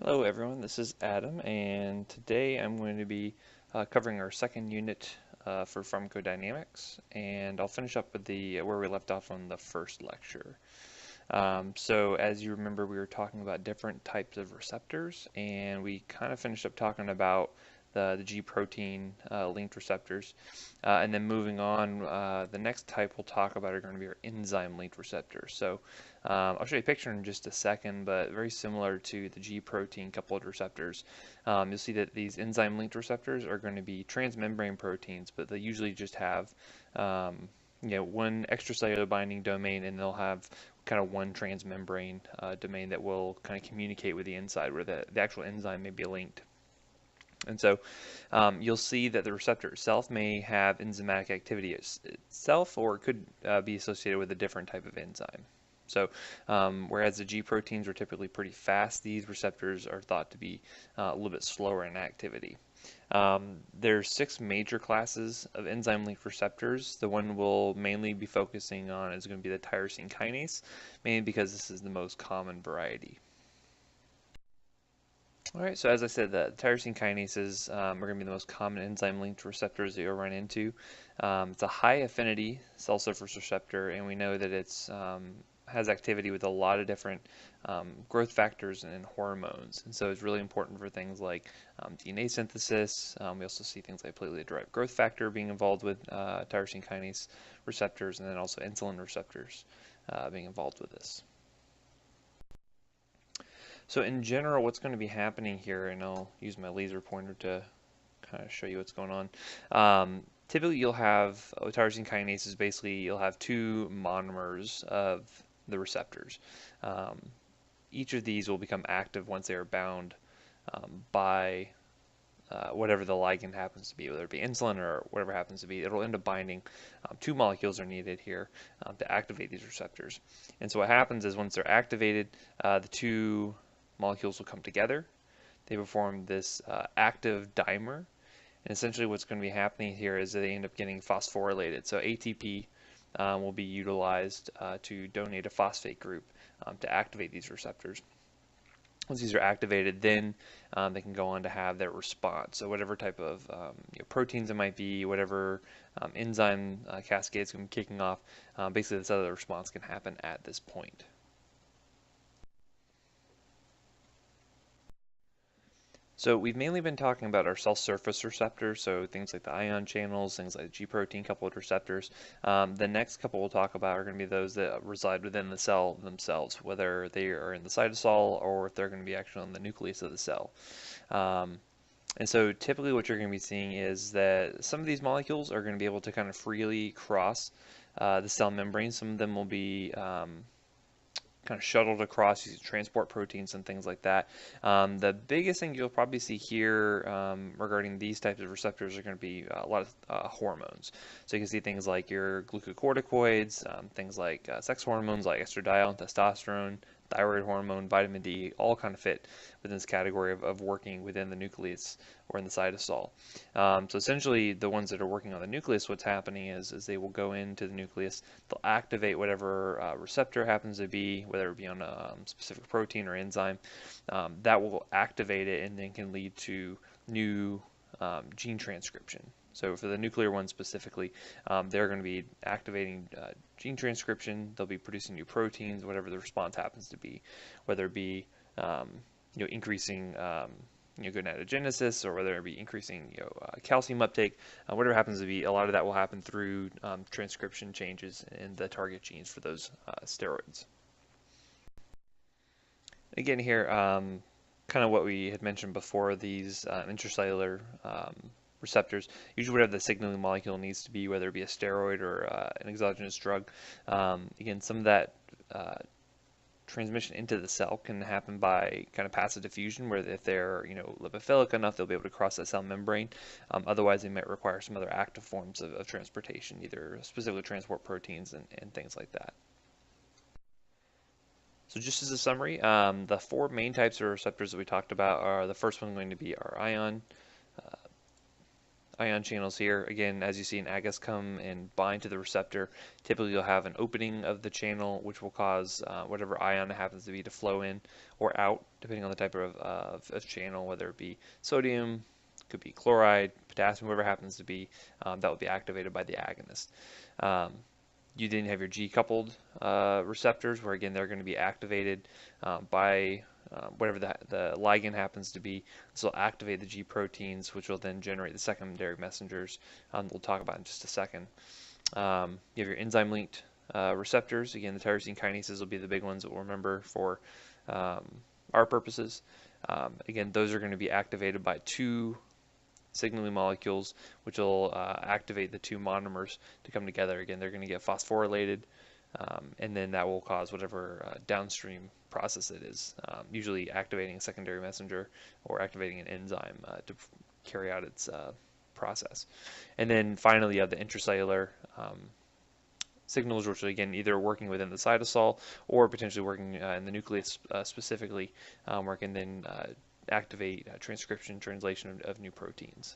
Hello everyone, this is Adam, and today I'm going to be covering our second unit for pharmacodynamics, and I'll finish up with the where we left off on the first lecture. So as you remember, we were talking about different types of receptors, and we kind of finished up talking about the G protein linked receptors. And then moving on, the next type we'll talk about are going to be our enzyme linked receptors. So I'll show you a picture in just a second, but very similar to the G protein coupled receptors. You'll see that these enzyme linked receptors are going to be transmembrane proteins, but they usually just have one extracellular binding domain, and they'll have kind of one transmembrane domain that will kind of communicate with the inside, where the actual enzyme may be linked. And so you'll see that the receptor itself may have enzymatic activity itself, or it could be associated with a different type of enzyme. So whereas the G proteins are typically pretty fast, these receptors are thought to be a little bit slower in activity. There's 6 major classes of enzyme-linked receptors. The one we'll mainly be focusing on is going to be the tyrosine kinase, mainly because this is the most common variety. Alright, so as I said, the tyrosine kinases are going to be the most common enzyme-linked receptors that you'll run into. It's a high affinity cell surface receptor, and we know that it's has activity with a lot of different growth factors and hormones. And so it's really important for things like DNA synthesis. We also see things like platelet-derived growth factor being involved with tyrosine kinase receptors, and then also insulin receptors being involved with this. So in general, what's going to be happening here, and I'll use my laser pointer to kind of show you what's going on. Typically, you'll have tyrosine kinases. Basically, you'll have 2 monomers of the receptors. Each of these will become active once they are bound by whatever the ligand happens to be, whether it be insulin or whatever happens to be. It'll end up binding. 2 molecules are needed here to activate these receptors. And so what happens is once they're activated, the 2 molecules will come together. They perform this active dimer, and essentially what's going to be happening here is that they end up getting phosphorylated. So ATP will be utilized to donate a phosphate group to activate these receptors. Once these are activated, then they can go on to have their response. So whatever type of proteins it might be, whatever enzyme cascade is going to be kicking off, basically this other response can happen at this point. So we've mainly been talking about our cell surface receptors, so things like the ion channels, things like G protein coupled receptors. The next couple we'll talk about are going to be those that reside within the cell themselves, whether they are in the cytosol or if they're going to be actually on the nucleus of the cell. And so typically what you're going to be seeing is that some of these molecules are going to be able to kind of freely cross the cell membrane. Some of them will be kind of shuttled across using transport proteins and things like that. The biggest thing you'll probably see here regarding these types of receptors are going to be a lot of hormones. So you can see things like your glucocorticoids, things like sex hormones like estradiol and testosterone, thyroid hormone, vitamin D, all kind of fit within this category of working within the nucleus or in the cytosol. So essentially the ones that are working on the nucleus, what's happening is they will go into the nucleus, they'll activate whatever receptor happens to be, whether it be on a specific protein or enzyme, that will activate it and then can lead to new gene transcription. So for the nuclear ones specifically, they're going to be activating gene transcription. They'll be producing new proteins, whatever the response happens to be, whether it be increasing gonatogenesis, or whether it be increasing calcium uptake, whatever happens to be. A lot of that will happen through transcription changes in the target genes for those steroids. Again here, kind of what we had mentioned before, these intracellular receptors, usually whatever the signaling molecule needs to be, whether it be a steroid or an exogenous drug. Again, some of that transmission into the cell can happen by kind of passive diffusion, where if they're lipophilic enough, they'll be able to cross that cell membrane. Otherwise, they might require some other active forms of transportation, either specifically transport proteins and things like that. So just as a summary, the 4 main types of receptors that we talked about are, the first one going to be our ion ion channels here. Again, as you see an agonist come and bind to the receptor, typically you'll have an opening of the channel, which will cause whatever ion it happens to be to flow in or out, depending on the type of channel, whether it be sodium, could be chloride, potassium, whatever it happens to be, that will be activated by the agonist. You then have your G-coupled receptors, where again they're going to be activated by whatever the ligand happens to be. This will activate the G proteins, which will then generate the secondary messengers we'll talk about in just a second. You have your enzyme-linked receptors. Again, the tyrosine kinases will be the big ones that we'll remember for our purposes. Again, those are going to be activated by two signaling molecules, which will activate the two monomers to come together. Again, they're going to get phosphorylated, and then that will cause whatever downstream process it is, usually activating a secondary messenger or activating an enzyme to carry out its process. And then finally, you have the intracellular signals, which are again either working within the cytosol or potentially working in the nucleus specifically, where it can then activate transcription, translation of new proteins.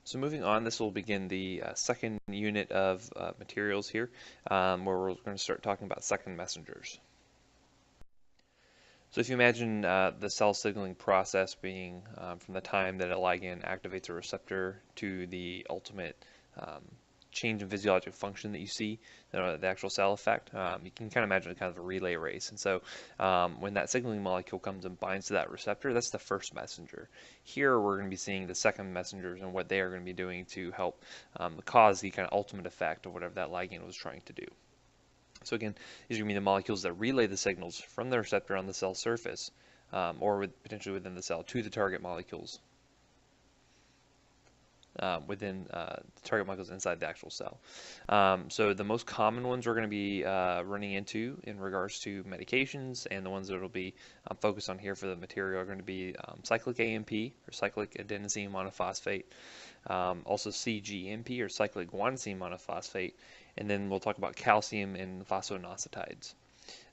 So moving on, this will begin the second unit of materials here, where we're going to start talking about second messengers. So if you imagine the cell signaling process being from the time that a ligand activates a receptor to the ultimate change in physiologic function that you see, the actual cell effect, you can kind of imagine kind of a relay race. And so when that signaling molecule comes and binds to that receptor, that's the first messenger. Here we're going to be seeing the second messengers and what they are going to be doing to help cause the kind of ultimate effect of whatever that ligand was trying to do. So again, these are going to be the molecules that relay the signals from the receptor on the cell surface, or potentially within the cell, to the target molecules within the target molecules inside the actual cell. So the most common ones we're going to be running into in regards to medications, and the ones that will be focused on here for the material are going to be cyclic AMP, or cyclic adenosine monophosphate, also CGMP, or cyclic guanosine monophosphate, and then we'll talk about calcium and phosphoinositides.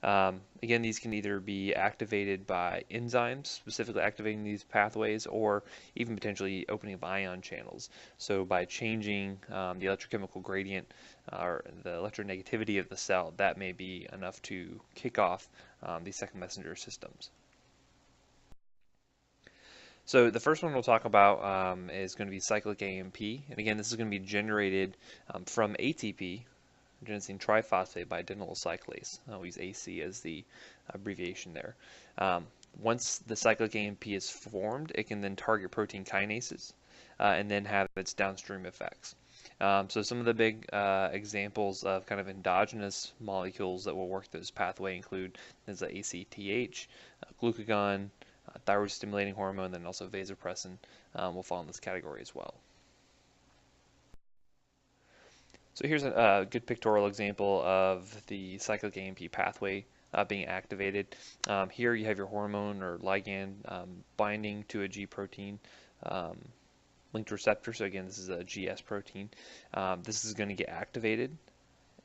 Again, these can either be activated by enzymes, specifically activating these pathways, or even potentially opening of ion channels. So by changing the electrochemical gradient or the electronegativity of the cell, that may be enough to kick off these second messenger systems. So the first one we'll talk about is going to be cyclic AMP, and again, this is going to be generated from ATP, adenosine triphosphate, by adenylyl cyclase. I'll use AC as the abbreviation there. Once the cyclic AMP is formed, it can then target protein kinases and then have its downstream effects. So some of the big examples of kind of endogenous molecules that will work this pathway include the ACTH, glucagon, thyroid stimulating hormone, and then also vasopressin will fall in this category as well. So here's a good pictorial example of the cyclic AMP pathway being activated. Here you have your hormone or ligand binding to a G protein linked receptor. So again, this is a GS protein. This is going to get activated,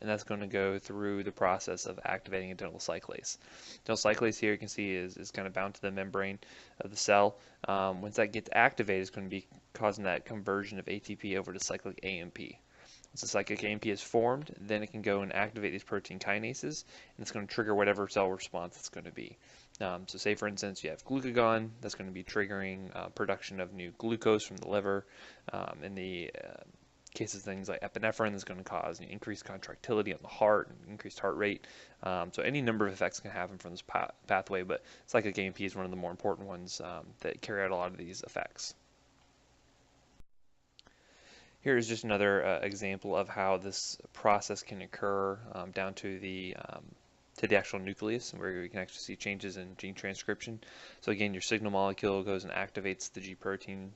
and that's going to go through the process of activating adenylyl cyclase. Adenylyl cyclase here you can see is kind of bound to the membrane of the cell. Once that gets activated, it's going to be causing that conversion of ATP over to cyclic AMP. Once the cyclic AMP is formed, then it can go and activate these protein kinases, and it's going to trigger whatever cell response it's going to be. So say, for instance, you have glucagon, that's going to be triggering production of new glucose from the liver. In the case of things like epinephrine, is going to cause increased contractility on the heart and increased heart rate. So any number of effects can happen from this pathway, but cyclic AMP is one of the more important ones that carry out a lot of these effects. Here is just another example of how this process can occur down to the actual nucleus, where we can actually see changes in gene transcription. So again, your signal molecule goes and activates the G protein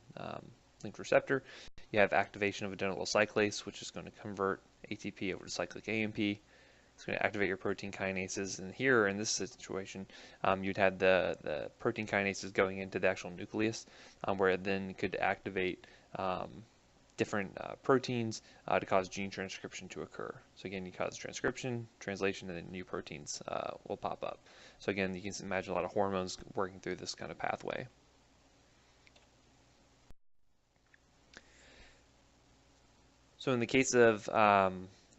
linked receptor. You have activation of adenylyl cyclase, which is going to convert ATP over to cyclic AMP. It's going to activate your protein kinases, and here in this situation, you'd have the protein kinases going into the actual nucleus, where it then could activate different proteins to cause gene transcription to occur. So again, you cause transcription, translation, and then new proteins will pop up. So again, you can imagine a lot of hormones working through this kind of pathway. So in the case of,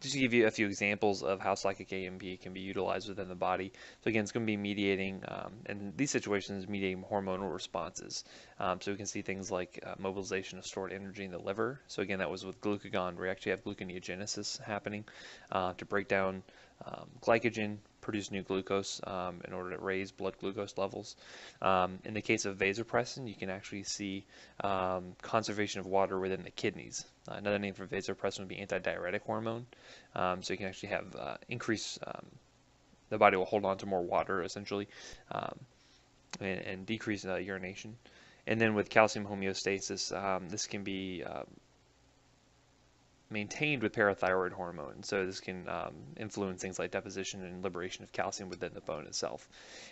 just to give you a few examples of how cyclic AMP can be utilized within the body. So again, it's going to be mediating, in these situations, mediating hormonal responses. So we can see things like mobilization of stored energy in the liver. So again, that was with glucagon, where you actually have gluconeogenesis happening to break down glycogen, produce new glucose in order to raise blood glucose levels. In the case of vasopressin, you can actually see conservation of water within the kidneys. Another name for vasopressin would be antidiuretic hormone. So you can actually have increase, the body will hold on to more water essentially, and decrease urination. And then with calcium homeostasis, this can be maintained with parathyroid hormone. So this can influence things like deposition and liberation of calcium within the bone itself.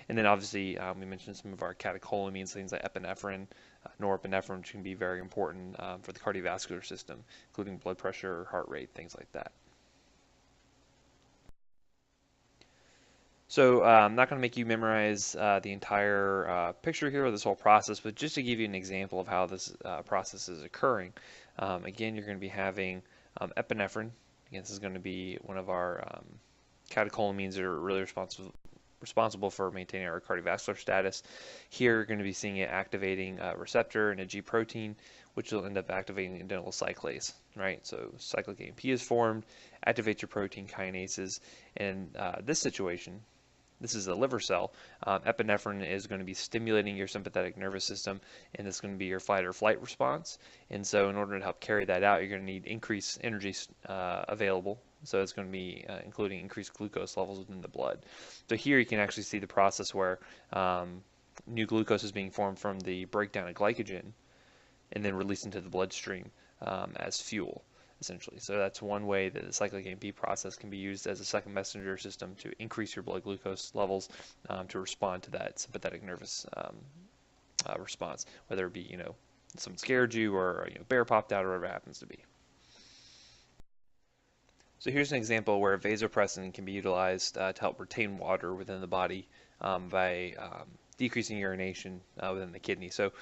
And then obviously we mentioned some of our catecholamines, things like epinephrine, norepinephrine, which can be very important for the cardiovascular system, including blood pressure, heart rate, things like that. So I'm not going to make you memorize the entire picture here of this whole process, but just to give you an example of how this process is occurring. Again, you're going to be having epinephrine. Again, this is going to be one of our catecholamines that are really responsible for maintaining our cardiovascular status. Here, you're going to be seeing it activating a receptor and a G protein, which will end up activating adenylyl cyclase, right? So cyclic AMP is formed, activates your protein kinases, and this situation, this is a liver cell. Epinephrine is going to be stimulating your sympathetic nervous system, and it's going to be your fight or flight response. And so in order to help carry that out, you're going to need increased energy available. So it's going to be including increased glucose levels within the blood. So here you can actually see the process where new glucose is being formed from the breakdown of glycogen and then released into the bloodstream as fuel, essentially. So that's one way that the cyclic AMP process can be used as a second messenger system to increase your blood glucose levels to respond to that sympathetic nervous response, whether it be, someone scared you or bear popped out or whatever it happens to be. So here's an example where vasopressin can be utilized to help retain water within the body by decreasing urination within the kidney. So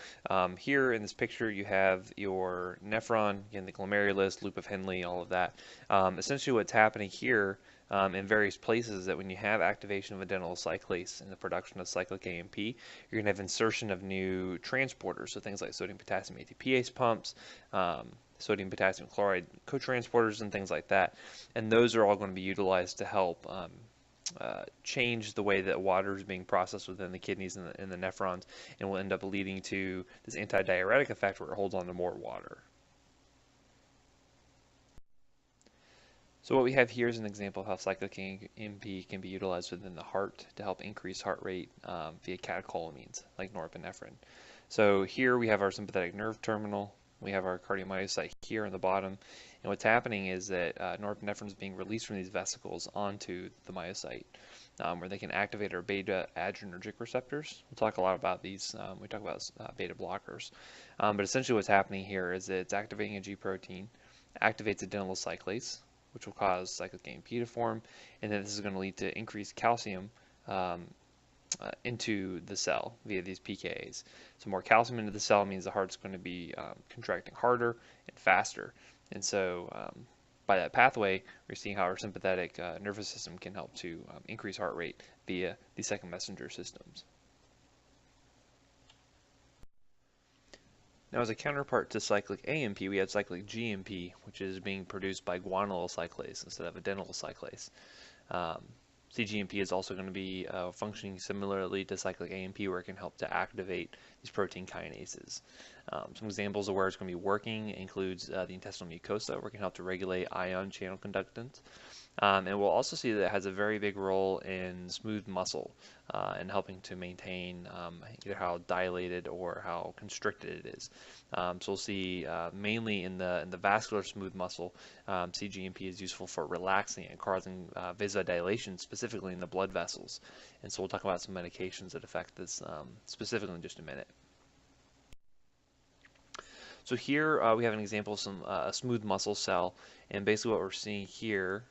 here in this picture you have your nephron, again the glomerulus, loop of Henle, all of that. Essentially what's happening here in various places is that when you have activation of adenylyl cyclase and the production of cyclic AMP, you're going to have insertion of new transporters, so things like sodium potassium ATPase pumps, sodium potassium chloride cotransporters, and things like that. And those are all going to be utilized to help change the way that water is being processed within the kidneys and the nephrons, and will end up leading to this antidiuretic effect where it holds on to more water. So what we have here is an example of how cyclic AMP can be utilized within the heart to help increase heart rate via catecholamines like norepinephrine. So here we have our sympathetic nerve terminal. We have our cardiomyocyte here on the bottom, and what's happening is that norepinephrine is being released from these vesicles onto the myocyte, where they can activate our beta adrenergic receptors. We'll talk a lot about these. We talk about beta blockers, but essentially what's happening here is that it's activating a G protein, activates adenylyl cyclase, which will cause cyclic AMP to form, and then this is going to lead to increased calcium into the cell via these PKAs. So more calcium into the cell means the heart's going to be contracting harder and faster. And so by that pathway, we're seeing how our sympathetic nervous system can help to increase heart rate via these second messenger systems. Now, as a counterpart to cyclic AMP, we have cyclic GMP, which is being produced by guanylyl cyclase instead of adenylyl cyclase. cGMP is also going to be functioning similarly to cyclic AMP, where it can help to activate these protein kinases. Some examples of where it's going to be working includes the intestinal mucosa, where it can help to regulate ion channel conductance. And we'll also see that it has a very big role in smooth muscle and helping to maintain either how dilated or how constricted it is. So we'll see mainly in the vascular smooth muscle, cGMP is useful for relaxing and causing vasodilation, specifically in the blood vessels. And so we'll talk about some medications that affect this specifically in just a minute. So here we have an example of a smooth muscle cell, and basically what we're seeing here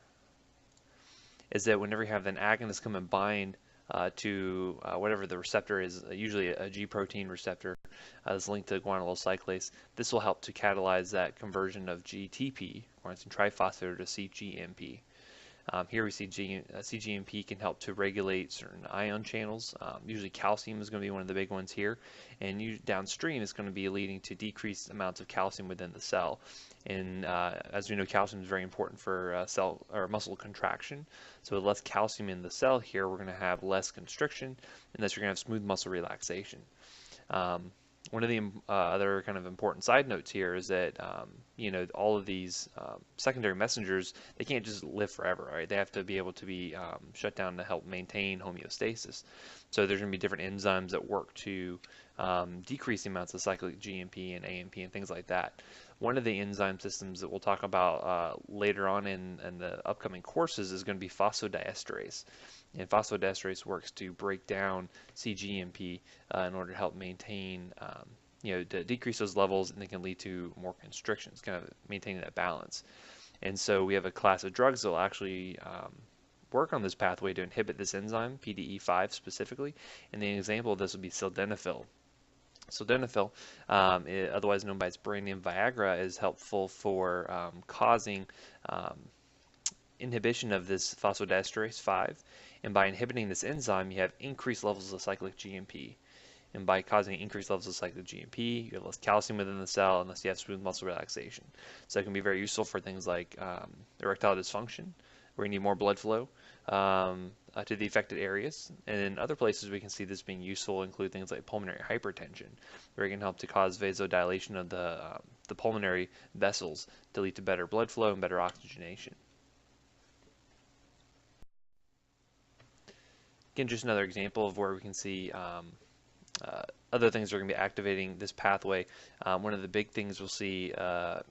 is that whenever you have an agonist come and bind to whatever the receptor is, usually a G protein receptor that's linked to guanylyl cyclase. This will help to catalyze that conversion of GTP, guanosine triphosphate, to CGMP. Here we see CGMP can help to regulate certain ion channels. Usually calcium is going to be one of the big ones here, and downstream is going to be leading to decreased amounts of calcium within the cell. And as we know, calcium is very important for cell or muscle contraction. So with less calcium in the cell here, we're going to have less constriction, and thus you're going to have smooth muscle relaxation. One of the other kind of important side notes here is that all of these secondary messengers, they can't just live forever, right? They have to be able to be shut down to help maintain homeostasis. So there's going to be different enzymes that work to decrease the amounts of cyclic GMP and AMP and things like that. One of the enzyme systems that we'll talk about later on in the upcoming courses is going to be phosphodiesterase. And phosphodiesterase works to break down cGMP in order to help maintain, to decrease those levels, and they can lead to more constrictions, kind of maintaining that balance. And so we have a class of drugs that will actually work on this pathway to inhibit this enzyme, PDE5 specifically. And the example of this would be sildenafil. Sildenafil, otherwise known by its brand name Viagra, is helpful for causing inhibition of this phosphodiesterase 5, and by inhibiting this enzyme you have increased levels of cyclic GMP, and by causing increased levels of cyclic GMP you have less calcium within the cell unless you have smooth muscle relaxation. So it can be very useful for things like erectile dysfunction, where you need more blood flow to the affected areas, and in other places we can see this being useful include things like pulmonary hypertension, where it can help to cause vasodilation of the pulmonary vessels to lead to better blood flow and better oxygenation. Again, just another example of where we can see other things that are going to be activating this pathway. One of the big things we'll see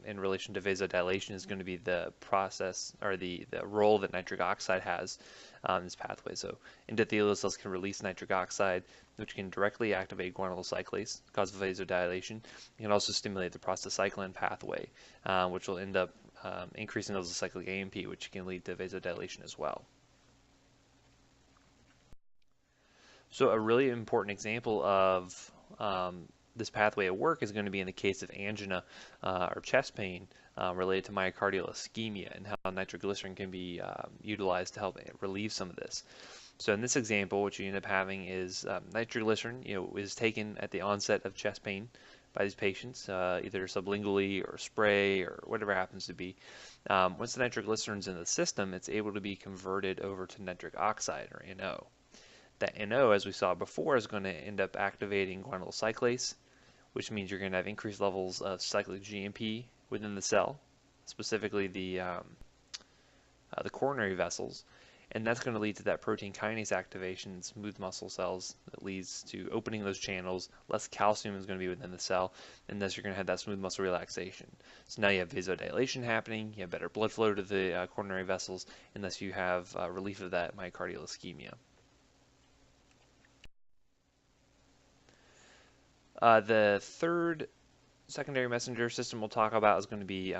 in relation to vasodilation is going to be the process, or the role that nitric oxide has in this pathway. So endothelial cells can release nitric oxide, which can directly activate guanylyl cyclase, cause vasodilation. It can also stimulate the prostacyclin pathway, which will end up increasing levels of cyclic AMP, which can lead to vasodilation as well. So a really important example of this pathway at work is going to be in the case of angina or chest pain related to myocardial ischemia, and how nitroglycerin can be utilized to help relieve some of this. So in this example, what you end up having is nitroglycerin is taken at the onset of chest pain by these patients, either sublingually or spray or whatever happens to be. Once the nitroglycerin's in the system, it's able to be converted over to nitric oxide, or NO. That NO, as we saw before, is going to end up activating guanylyl cyclase, which means you're going to have increased levels of cyclic GMP within the cell, specifically the coronary vessels, and that's going to lead to that protein kinase activation in smooth muscle cells that leads to opening those channels. Less calcium is going to be within the cell, and thus you're going to have that smooth muscle relaxation. So now you have vasodilation happening, you have better blood flow to the coronary vessels, and thus you have relief of that myocardial ischemia. The third secondary messenger system we'll talk about is going to be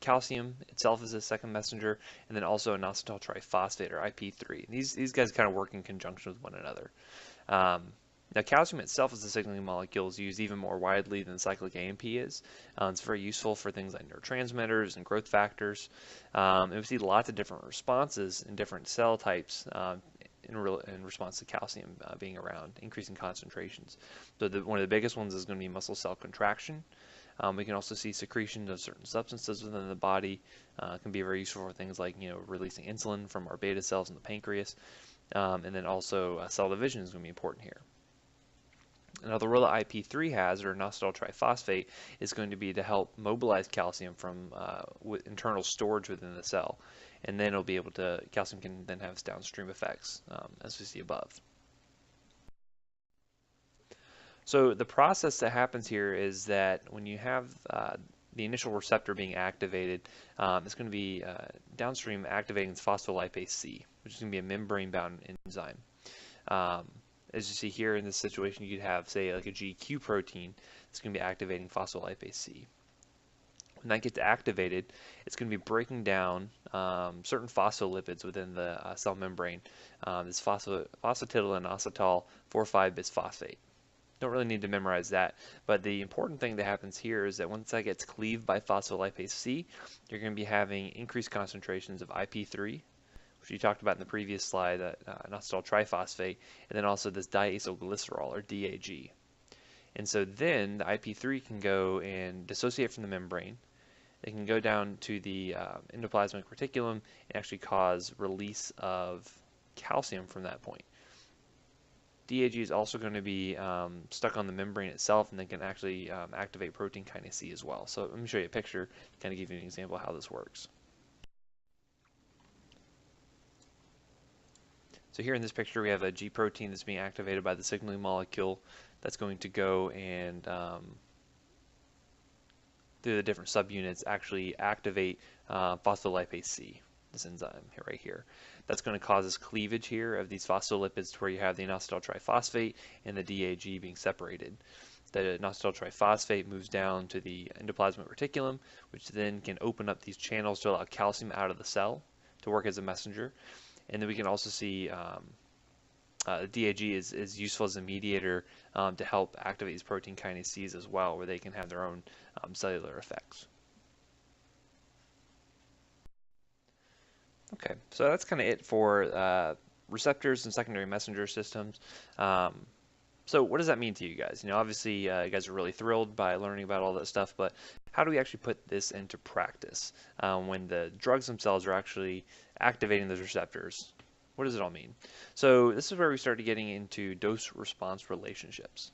calcium itself as a second messenger, and then also inositol triphosphate, or IP3. These guys kind of work in conjunction with one another. Now calcium itself as a signaling molecule is used even more widely than cyclic AMP is. It's very useful for things like neurotransmitters and growth factors. And we see lots of different responses in different cell types in response to calcium being around, increasing concentrations. So one of the biggest ones is going to be muscle cell contraction. We can also see secretion of certain substances within the body. Can be very useful for things like releasing insulin from our beta cells in the pancreas. And then also cell division is going to be important here. Now the role that IP3 has, or inositol triphosphate, is going to be to help mobilize calcium from internal storage within the cell, and then calcium can then have its downstream effects, as we see above. So the process that happens here is that when you have the initial receptor being activated, it's going to be downstream activating phospholipase C, which is going to be a membrane-bound enzyme. As you see here in this situation, you could have, say, like a GQ protein that's going to be activating phospholipase C. When that gets activated, it's going to be breaking down certain phospholipids within the cell membrane. This phosphatidylainositol 4,5-bisphosphate. Don't really need to memorize that, but the important thing that happens here is that once that gets cleaved by phospholipase C, you're going to be having increased concentrations of IP3, which we talked about in the previous slide, inositol triphosphate, and then also this diacylglycerol, or DAG. And so then the IP3 can go and dissociate from the membrane. It can go down to the endoplasmic reticulum and actually cause release of calcium from that point. DAG is also going to be stuck on the membrane itself, and then can actually activate protein kinase C as well. So let me show you a picture to kind of give you an example of how this works. So here in this picture we have a G protein that's being activated by the signaling molecule that's going to go and through the different subunits actually activate phospholipase C, this enzyme right here. That's going to cause this cleavage here of these phospholipids to where you have the inositol triphosphate and the DAG being separated. The inositol triphosphate moves down to the endoplasmic reticulum, which then can open up these channels to allow calcium out of the cell to work as a messenger. And then we can also see DAG is useful as a mediator to help activate these protein kinase Cs as well, where they can have their own cellular effects. Okay, so that's kind of it for receptors and secondary messenger systems. So what does that mean to you guys? You know, obviously you guys are really thrilled by learning about all that stuff, but how do we actually put this into practice when the drugs themselves are actually activating those receptors? What does it all mean? So this is where we started getting into dose-response relationships.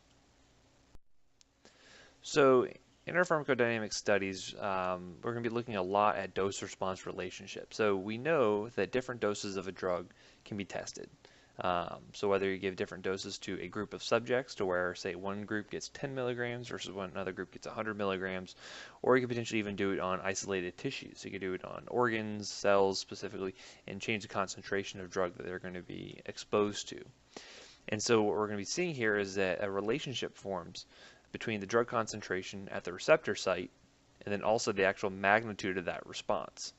So in our pharmacodynamic studies, we're going to be looking a lot at dose-response relationships. So we know that different doses of a drug can be tested. So whether you give different doses to a group of subjects, to where, say, one group gets 10 milligrams versus another group gets 100 milligrams, or you could potentially even do it on isolated tissues. So you could do it on organs, cells specifically, and change the concentration of drug that they're going to be exposed to. And so what we're going to be seeing here is that a relationship forms between the drug concentration at the receptor site and then also the actual magnitude of that response.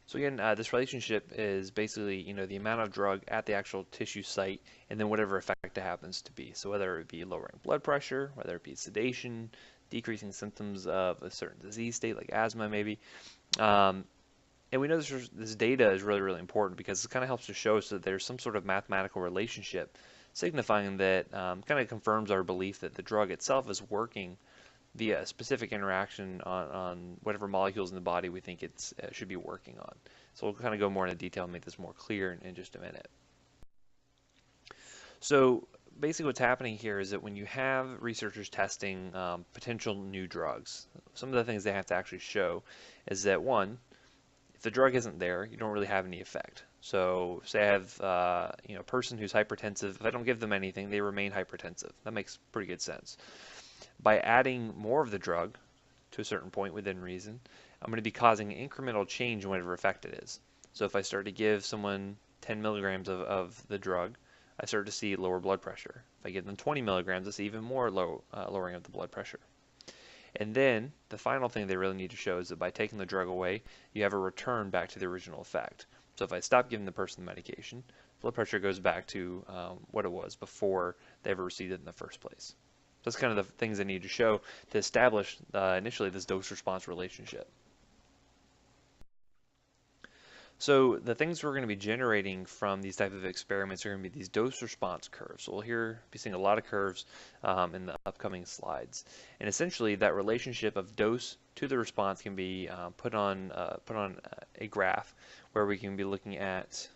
So again, this relationship is basically, you know, the amount of drug at the actual tissue site and then whatever effect it happens to be. So whether it be lowering blood pressure, whether it be sedation, decreasing symptoms of a certain disease state like asthma maybe. And we know this data is really, really important because it kind of helps to show us that there's some sort of mathematical relationship signifying that kind of confirms our belief that the drug itself is working via a specific interaction on whatever molecules in the body we think it should be working on. So we'll kind of go more into detail and make this more clear in just a minute. So basically what's happening here is that when you have researchers testing potential new drugs, some of the things they have to actually show is that, one, if the drug isn't there, you don't really have any effect. So say I have a person who's hypertensive. If I don't give them anything, they remain hypertensive. That makes pretty good sense. By adding more of the drug to a certain point within reason, I'm going to be causing an incremental change in whatever effect it is. So if I start to give someone 10 milligrams of the drug, I start to see lower blood pressure. If I give them 20 milligrams, I see even more lowering of the blood pressure. And then the final thing they really need to show is that by taking the drug away, you have a return back to the original effect. So if I stop giving the person the medication, blood pressure goes back to what it was before they ever received it in the first place. That's kind of the things they need to show to establish initially this dose-response relationship. So the things we're going to be generating from these type of experiments are going to be these dose-response curves. So we'll be seeing a lot of curves in the upcoming slides. And essentially that relationship of dose to the response can be put on a graph where we can be looking at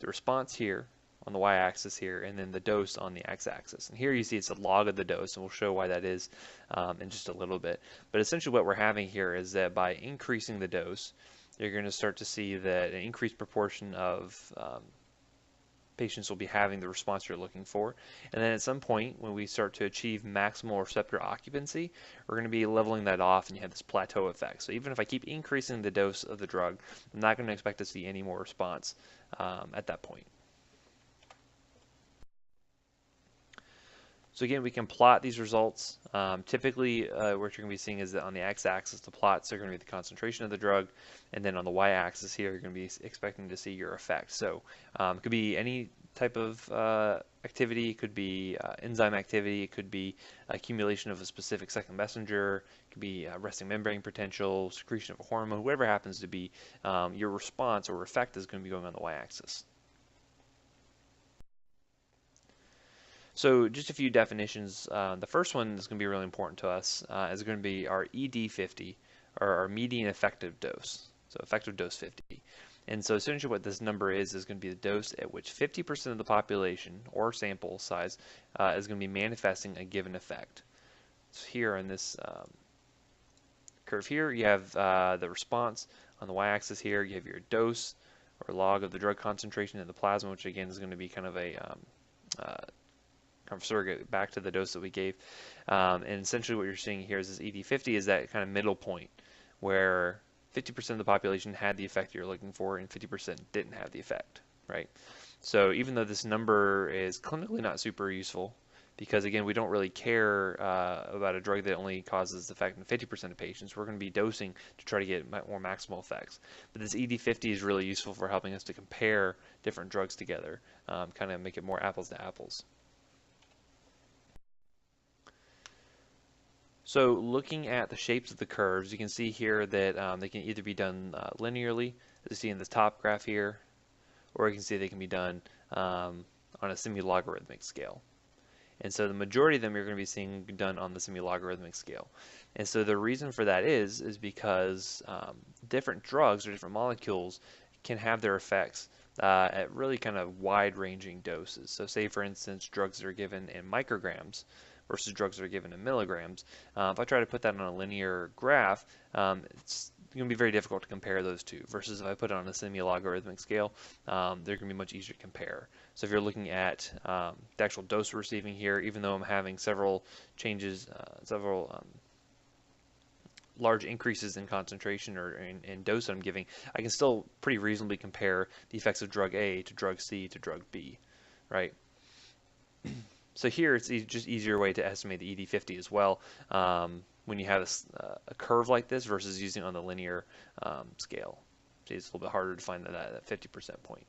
the response here on the y-axis here, and then the dose on the x-axis. And here you see it's a log of the dose, and we'll show why that is in just a little bit. But essentially what we're having here is that by increasing the dose, you're going to start to see that an increased proportion of patients will be having the response you're looking for. And then at some point, when we start to achieve maximal receptor occupancy, we're going to be leveling that off, and you have this plateau effect. So even if I keep increasing the dose of the drug, I'm not going to expect to see any more response at that point. So again, we can plot these results. Typically, what you're going to be seeing is that on the x-axis, the plots are going to be the concentration of the drug, and then on the y-axis here, you're going to be expecting to see your effect. So it could be any type of activity. It could be enzyme activity. It could be accumulation of a specific second messenger. It could be resting membrane potential, secretion of a hormone, whatever happens to be. Your response or effect is going to be going on the y-axis. So just a few definitions. The first one is going to be really important to us is going to be our ED50, or our median effective dose. So effective dose 50. And so essentially what this number is going to be the dose at which 50% of the population, or sample size, is going to be manifesting a given effect. So here on this curve here, you have the response. On the y-axis here, you have your dose, or log of the drug concentration in the plasma, which again is going to be kind of a kind of surrogate back to the dose that we gave. And essentially what you're seeing here is this ED50 is that kind of middle point where 50% of the population had the effect you're looking for and 50% didn't have the effect, right? So even though this number is clinically not super useful, because again, we don't really care about a drug that only causes the effect in 50% of patients. We're going to be dosing to try to get more maximal effects. But this ED50 is really useful for helping us to compare different drugs together, kind of make it more apples to apples. So looking at the shapes of the curves, you can see here that they can either be done linearly, as you see in this top graph here, or you can see they can be done on a semi-logarithmic scale. And so the majority of them you're going to be seeing done on the semi-logarithmic scale. And so the reason for that is because different drugs or different molecules can have their effects at really kind of wide-ranging doses. So say, for instance, drugs that are given in micrograms versus drugs that are given in milligrams. If I try to put that on a linear graph, it's going to be very difficult to compare those two, versus if I put it on a semi-logarithmic scale, they're going to be much easier to compare. So if you're looking at the actual dose we're receiving here, even though I'm having several changes, large increases in concentration or in dose I'm giving, I can still pretty reasonably compare the effects of drug A to drug C to drug B, right? So here it's just easier way to estimate the ED50 as well when you have a curve like this versus using on the linear scale. So it's a little bit harder to find that 50% point.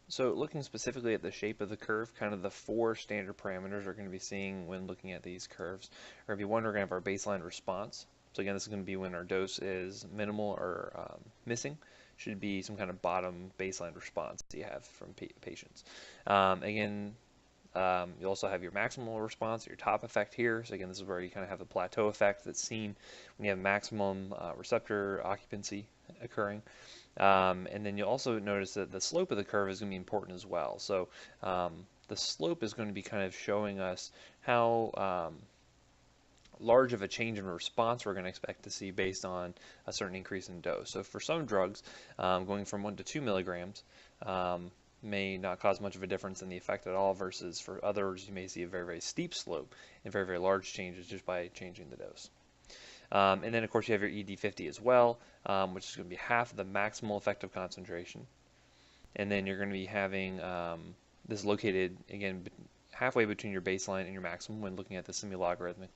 So looking specifically at the shape of the curve, kind of the four standard parameters we're going to be seeing when looking at these curves are going to be one, we're going to have our baseline response. So again, this is going to be when our dose is minimal or missing. Should be some kind of bottom baseline response that you have from patients. Again, you also have your maximal response, your top effect here. So again, this is where you kind of have the plateau effect that's seen when you have maximum receptor occupancy occurring. And then you'll also notice that the slope of the curve is going to be important as well. So the slope is going to be kind of showing us how large of a change in response we're going to expect to see based on a certain increase in dose. So for some drugs, going from 1 to 2 milligrams may not cause much of a difference in the effect at all, versus for others you may see a very, very steep slope and very, very large changes just by changing the dose. And then of course you have your ED50 as well, which is going to be half of the maximal effective concentration. And then you're going to be having this located, again, halfway between your baseline and your maximum when looking at the semi-logarithmic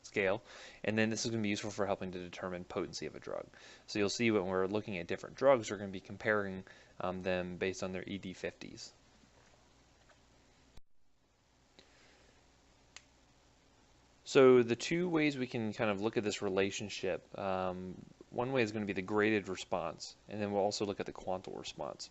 scale. And then this is going to be useful for helping to determine potency of a drug. So you'll see when we're looking at different drugs, we're going to be comparing them based on their ED50s. So the two ways we can kind of look at this relationship, one way is going to be the graded response, and then we'll also look at the quantal response.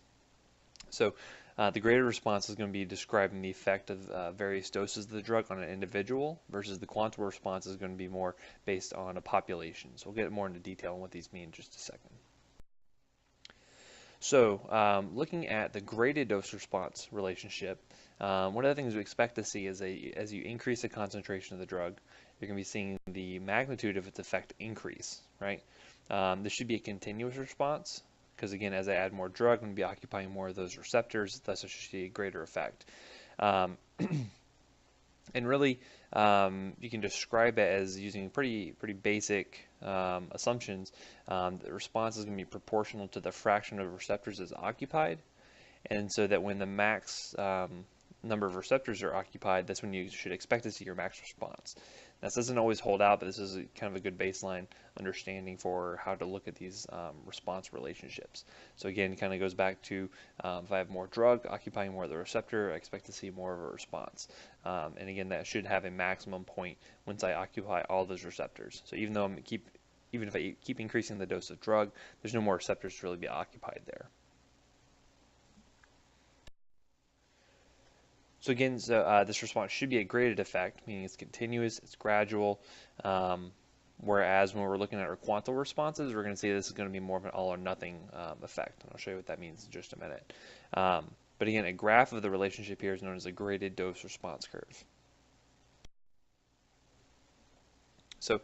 So the graded response is going to be describing the effect of various doses of the drug on an individual, versus the quantal response is going to be more based on a population. So we'll get more into detail on what these mean in just a second. So looking at the graded dose response relationship, one of the things we expect to see is as you increase the concentration of the drug, you're going to be seeing the magnitude of its effect increase, right? This should be a continuous response, because again, as I add more drug, I'm going to be occupying more of those receptors, thus I should see a greater effect. And really, you can describe it as using pretty basic assumptions. The response is going to be proportional to the fraction of receptors that's occupied, And so that when the max number of receptors are occupied, that's when you should expect to see your max response. Now, this doesn't always hold out, but this is kind of a good baseline understanding for how to look at these response relationships. So again, it kind of goes back to if I have more drug occupying more of the receptor, I expect to see more of a response. And again, that should have a maximum point once I occupy all those receptors. So even if I keep increasing the dose of drug, there's no more receptors to really be occupied there. So again, this response should be a graded effect, meaning it's continuous, it's gradual, whereas when we're looking at our quantal responses, we're going to see this is going to be more of an all or nothing effect. And I'll show you what that means in just a minute. But again, a graph of the relationship here is known as a graded dose response curve. So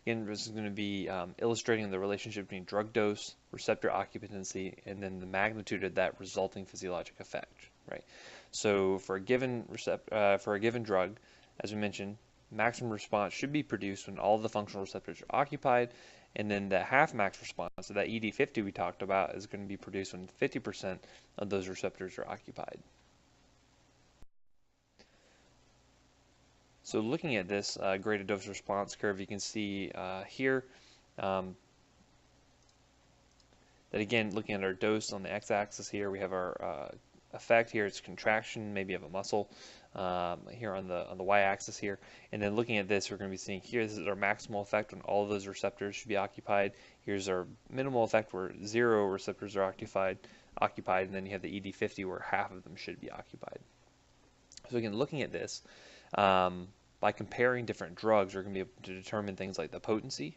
again, this is going to be illustrating the relationship between drug dose, receptor occupancy, and then the magnitude of that resulting physiologic effect, right? So for a given drug, as we mentioned, maximum response should be produced when all of the functional receptors are occupied, and then the half max response, so that ED50 we talked about, is going to be produced when 50% of those receptors are occupied. So looking at this graded dose response curve, you can see here that again, looking at our dose on the x-axis here, we have our effect here. It's contraction, maybe of a muscle here on the y-axis here. And then looking at this, we're going to be seeing here, this is our maximal effect when all of those receptors should be occupied. Here's our minimal effect where 0 receptors are occupied, and then you have the ED50 where half of them should be occupied. So again, looking at this, by comparing different drugs, we're going to be able to determine things like the potency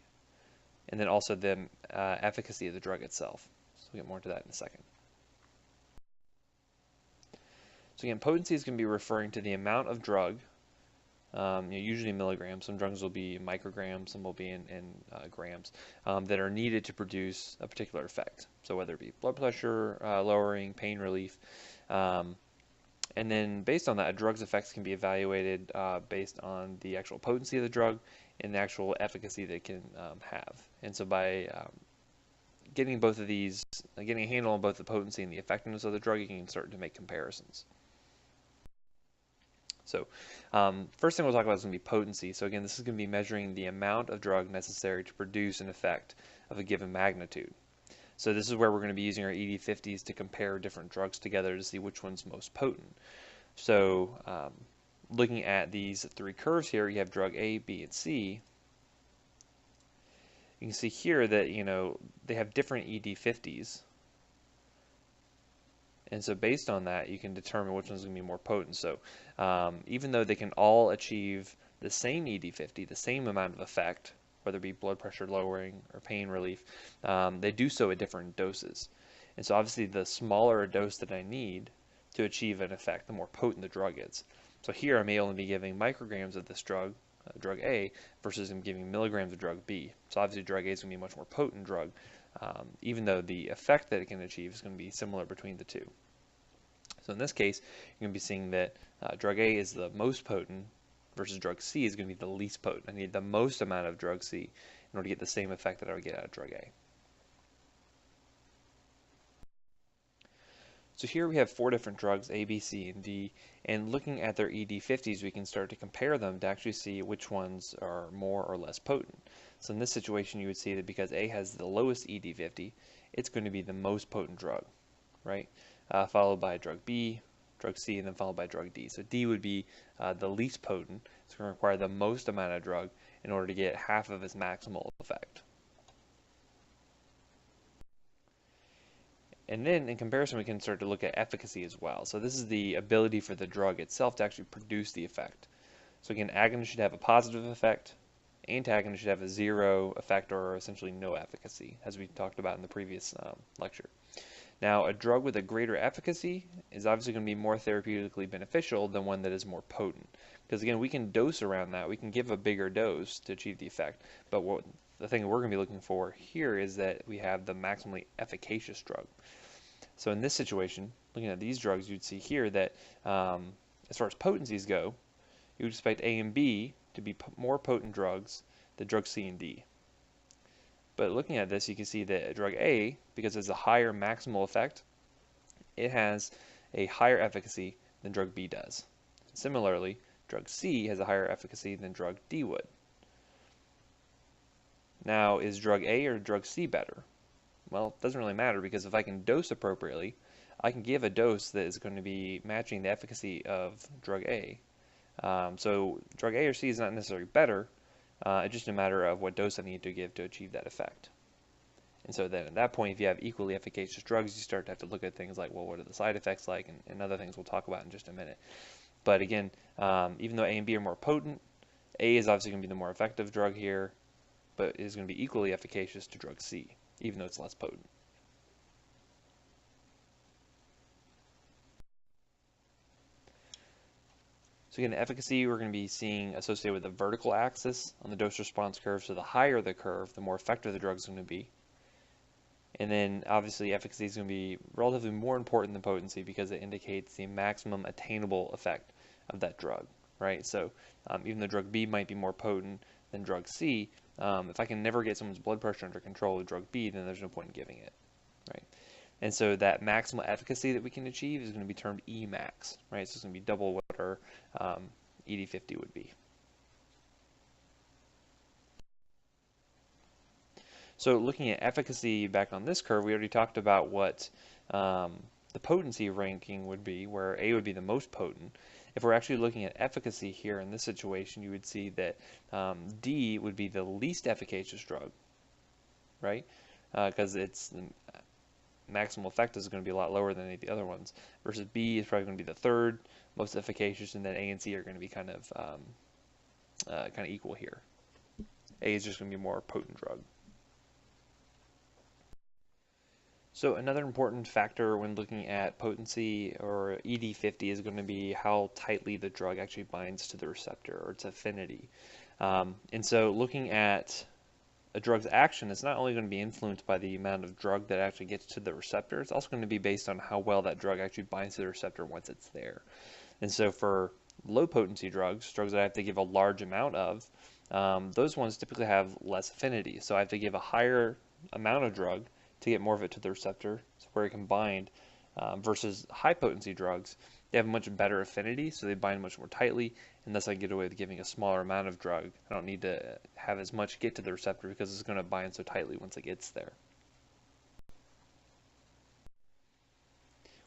and then also the efficacy of the drug itself. So we'll get more into that in a second. So again, potency is going to be referring to the amount of drug, usually milligrams. Some drugs will be micrograms, some will be in grams, that are needed to produce a particular effect. So whether it be blood pressure lowering, pain relief, and then based on that, a drug's effects can be evaluated based on the actual potency of the drug and the actual efficacy that it can have. And so by getting both of these, getting a handle on both the potency and the effectiveness of the drug, you can start to make comparisons. So first thing we'll talk about is going to be potency. So again, this is going to be measuring the amount of drug necessary to produce an effect of a given magnitude. So this is where we're going to be using our ED50s to compare different drugs together to see which one's most potent. So looking at these three curves here, you have drug A, B, and C. You can see here that, they have different ED50s. And so based on that, you can determine which one's going to be more potent. So even though they can all achieve the same ED50, the same amount of effect, whether it be blood pressure lowering or pain relief, they do so at different doses. And so obviously the smaller a dose that I need to achieve an effect, the more potent the drug is. So here I may only be giving micrograms of this drug, drug A, versus I'm giving milligrams of drug B. So obviously drug A is going to be a much more potent drug, even though the effect that it can achieve is going to be similar between the two. So in this case, you're going to be seeing that drug A is the most potent versus drug C is going to be the least potent. I need the most amount of drug C in order to get the same effect that I would get out of drug A. So here we have 4 different drugs, A, B, C, and D, and looking at their ED50s, we can start to compare them to actually see which ones are more or less potent. So in this situation, you would see that because A has the lowest ED50, it's going to be the most potent drug, right? Followed by drug B, drug C, and then followed by drug D. So D would be the least potent. It's going to require the most amount of drug in order to get half of its maximal effect. And then in comparison, we can start to look at efficacy as well. So this is the ability for the drug itself to actually produce the effect. So again, agonist should have a positive effect. Antagonist should have a 0 effect or essentially no efficacy, as we talked about in the previous lecture. Now, a drug with a greater efficacy is obviously going to be more therapeutically beneficial than one that is more potent. Because again, we can dose around that. We can give a bigger dose to achieve the effect. But the thing that we're going to be looking for here is that we have the maximally efficacious drug. So in this situation, looking at these drugs, you'd see here that as far as potencies go, you would expect A and B to be more potent drugs than drug C and D. But looking at this, you can see that drug A, because it has a higher maximal effect, it has a higher efficacy than drug B does. Similarly, drug C has a higher efficacy than drug D would. Now, is drug A or drug C better? Well, it doesn't really matter, because if I can dose appropriately, I can give a dose that is going to be matching the efficacy of drug A. So drug A or C is not necessarily better, it's just a matter of what dose I need to give to achieve that effect. And so then at that point, if you have equally efficacious drugs, you start to have to look at things like, well, what are the side effects like, and other things we'll talk about in just a minute. But again, even though A and B are more potent, A is obviously going to be the more effective drug here, but it is going to be equally efficacious to drug C, even though it's less potent. So again, efficacy we're going to be seeing associated with the vertical axis on the dose response curve. So the higher the curve, the more effective the drug is going to be. And then obviously efficacy is going to be relatively more important than potency, because it indicates the maximum attainable effect of that drug, right? So even though drug B might be more potent than drug C, if I can never get someone's blood pressure under control with drug B, then there's no point in giving it, right? And so that maximal efficacy that we can achieve is going to be termed Emax, right? So it's going to be double what our ED50 would be. So looking at efficacy back on this curve, we already talked about what the potency ranking would be, where A would be the most potent. If we're actually looking at efficacy here in this situation, you would see that D would be the least efficacious drug, right? Because its maximal effect is going to be a lot lower than any of the other ones, versus B is probably going to be the third most efficacious, and then A and C are going to be kind of equal here. A is just going to be a more potent drug. So another important factor when looking at potency or ED50 is going to be how tightly the drug actually binds to the receptor, or its affinity. And so looking at a drug's action is not only going to be influenced by the amount of drug that actually gets to the receptor, it's also going to be based on how well that drug actually binds to the receptor once it's there. And so for low potency drugs that I have to give a large amount of, those ones typically have less affinity. So I have to give a higher amount of drug to get more of it to the receptor, so where it can bind, versus high potency drugs. They have a much better affinity, so they bind much more tightly, and thus I get away with giving a smaller amount of drug. I don't need to have as much get to the receptor, because it's going to bind so tightly once it gets there.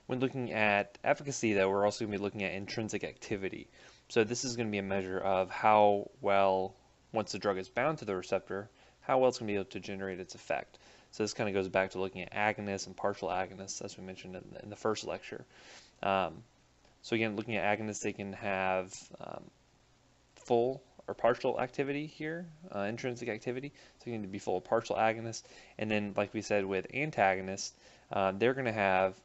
When looking at efficacy, though, we're also going to be looking at intrinsic activity. So this is going to be a measure of how well, once the drug is bound to the receptor, how well it's going to be able to generate its effect. So this kind of goes back to looking at agonists and partial agonists, as we mentioned in the first lecture. So again, looking at agonists, they can have full or partial activity here, intrinsic activity. So they need to be full or partial agonists. And then, like we said, with antagonists, they're going to have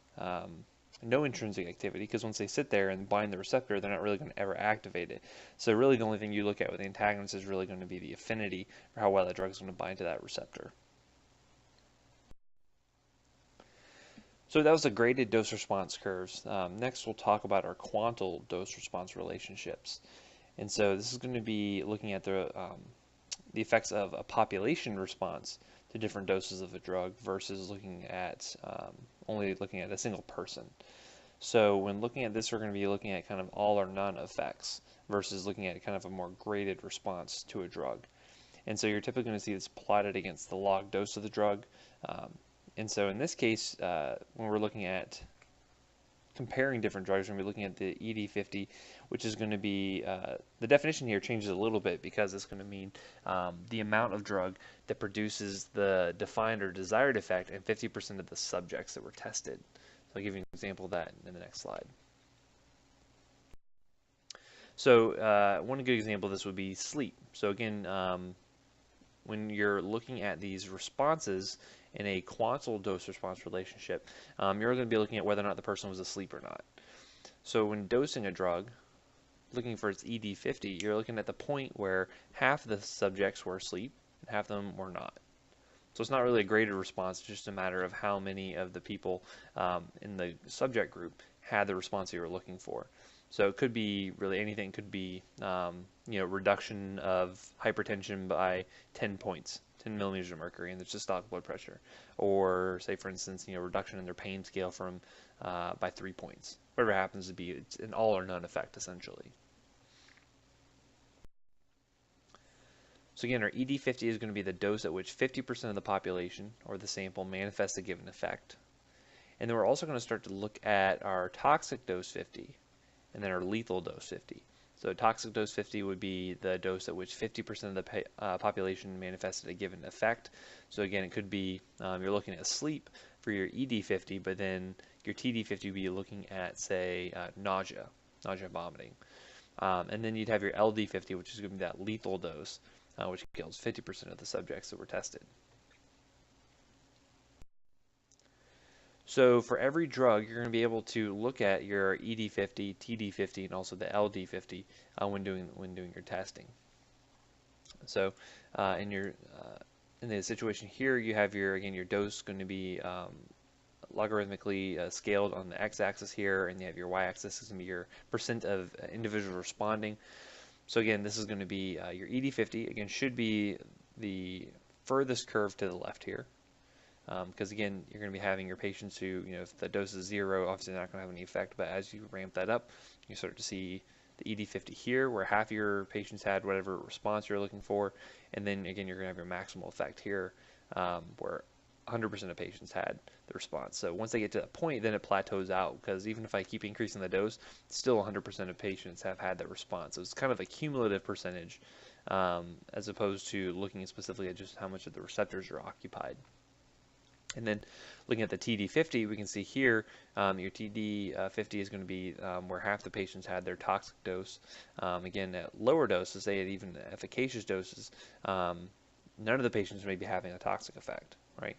no intrinsic activity, because once they sit there and bind the receptor, they're not really going to ever activate it. So really the only thing you look at with antagonists is really going to be the affinity, or how well that drug is going to bind to that receptor. So that was the graded dose response curves. Next we'll talk about our quantile dose response relationships. And so this is going to be looking at the effects of a population response to different doses of a drug, versus looking at only looking at a single person. So when looking at this, we're going to be looking at kind of all or none effects, versus looking at kind of a more graded response to a drug. And so you're typically going to see this plotted against the log dose of the drug. And so in this case, when we're looking at comparing different drugs, we're going to be looking at the ED50, which is going to be, the definition here changes a little bit, because it's going to mean the amount of drug that produces the defined or desired effect in 50% of the subjects that were tested. So I'll give you an example of that in the next slide. So one good example of this would be sleep. So again, when you're looking at these responses in a quantile dose-response relationship, you're going to be looking at whether or not the person was asleep or not. So when dosing a drug, looking for its ED50, you're looking at the point where half of the subjects were asleep and half of them were not. So it's not really a graded response, it's just a matter of how many of the people in the subject group had the response you were looking for. So it could be really anything. It could be reduction of hypertension by 10 points 10 millimeters of mercury in their systolic blood pressure, or say for instance, reduction in their pain scale from by 3 points. Whatever happens to be, it's an all or none effect essentially. So again, our ED50 is going to be the dose at which 50% of the population or the sample manifests a given effect. And then we're also going to start to look at our toxic dose 50 and then our lethal dose 50. So toxic dose 50 would be the dose at which 50% of the population manifested a given effect. So again, it could be you're looking at sleep for your ED50, but then your TD50 would be looking at, say, nausea, vomiting. And then you'd have your LD50, which is going to be that lethal dose, which kills 50% of the subjects that were tested. So for every drug, you're going to be able to look at your ED50, TD50, and also the LD50 when doing your testing. So in the situation here, you have your dose going to be logarithmically scaled on the x-axis here, and you have your y-axis is going to be your percent of individuals responding. So again, this is going to be your ED50. Again, should be the furthest curve to the left here. Because again, you're going to be having your patients who, if the dose is 0, obviously they're not going to have any effect, but as you ramp that up, you start to see the ED50 here, where half your patients had whatever response you're looking for, and then again, you're going to have your maximal effect here, where 100% of patients had the response. So once they get to that point, then it plateaus out, because even if I keep increasing the dose, still 100% of patients have had that response. So it's kind of a cumulative percentage, as opposed to looking specifically at just how much of the receptors are occupied. And then looking at the TD50, we can see here your TD50 is going to be where half the patients had their toxic dose. Again, at lower doses, say at even efficacious doses, none of the patients may be having a toxic effect, right?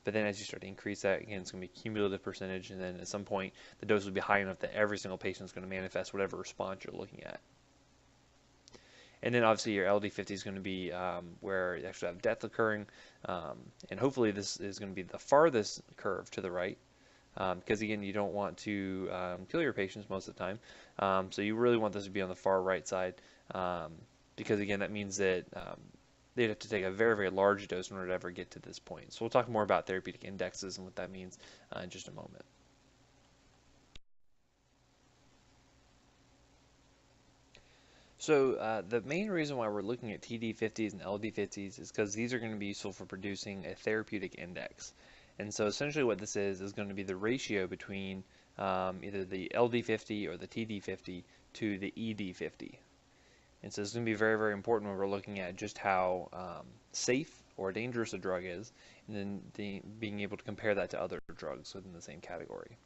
But then as you start to increase that, again, it's going to be a cumulative percentage, and then at some point, the dose will be high enough that every single patient is going to manifest whatever response you're looking at. And then obviously your LD50 is going to be where you actually have death occurring, and hopefully this is going to be the farthest curve to the right, because again, you don't want to kill your patients most of the time, so you really want this to be on the far right side, because again, that means that they'd have to take a very, very large dose in order to ever get to this point. So we'll talk more about therapeutic indexes and what that means in just a moment. So the main reason why we're looking at TD50s and LD50s is because these are going to be useful for producing a therapeutic index. And so essentially what this is going to be the ratio between either the LD50 or the TD50 to the ED50. And so it's going to be very, very important when we're looking at just how safe or dangerous a drug is, and then being able to compare that to other drugs within the same category.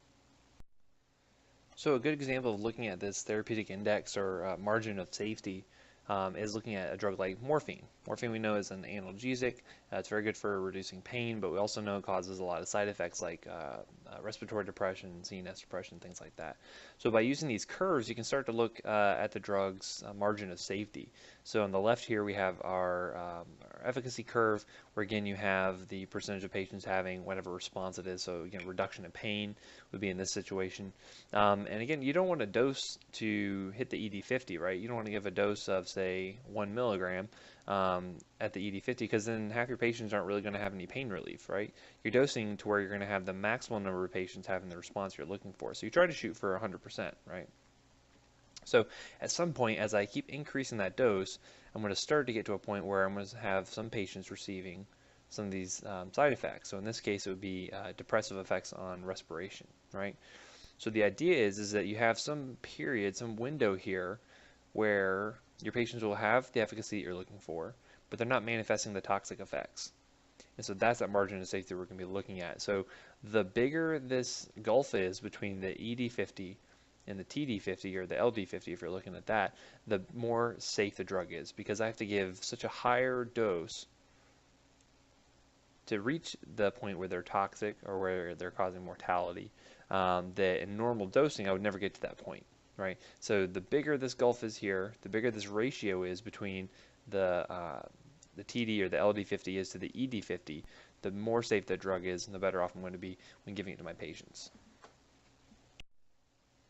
So a good example of looking at this therapeutic index or margin of safety is looking at a drug like morphine. Morphine we know is an analgesic. It's very good for reducing pain, but we also know it causes a lot of side effects like respiratory depression, CNS depression, things like that. So by using these curves, you can start to look at the drug's margin of safety. So on the left here, we have our efficacy curve, where again you have the percentage of patients having whatever response it is. So again, reduction in pain would be in this situation. And again, you don't want a dose to hit the ED50, right? You don't want to give a dose of, say, 1 milligram at the ED50, because then half your patients aren't really going to have any pain relief, right? You're dosing to where you're going to have the maximum number of patients having the response you're looking for. So you try to shoot for 100%, right? So at some point, as I keep increasing that dose, I'm going to start to get to a point where I'm going to have some patients receiving some of these side effects. So in this case, it would be depressive effects on respiration, right? So the idea is that you have some period, some window here where your patients will have the efficacy that you're looking for, but they're not manifesting the toxic effects. And so that's that margin of safety we're going to be looking at. So the bigger this gulf is between the ED50 and the TD50 or the LD50, if you're looking at that, the more safe the drug is, because I have to give such a higher dose to reach the point where they're toxic or where they're causing mortality, that in normal dosing I would never get to that point, right? So the bigger this gulf is here, the bigger this ratio is between the TD or the LD50 is to the ED50, the more safe the drug is and the better off I'm going to be when giving it to my patients.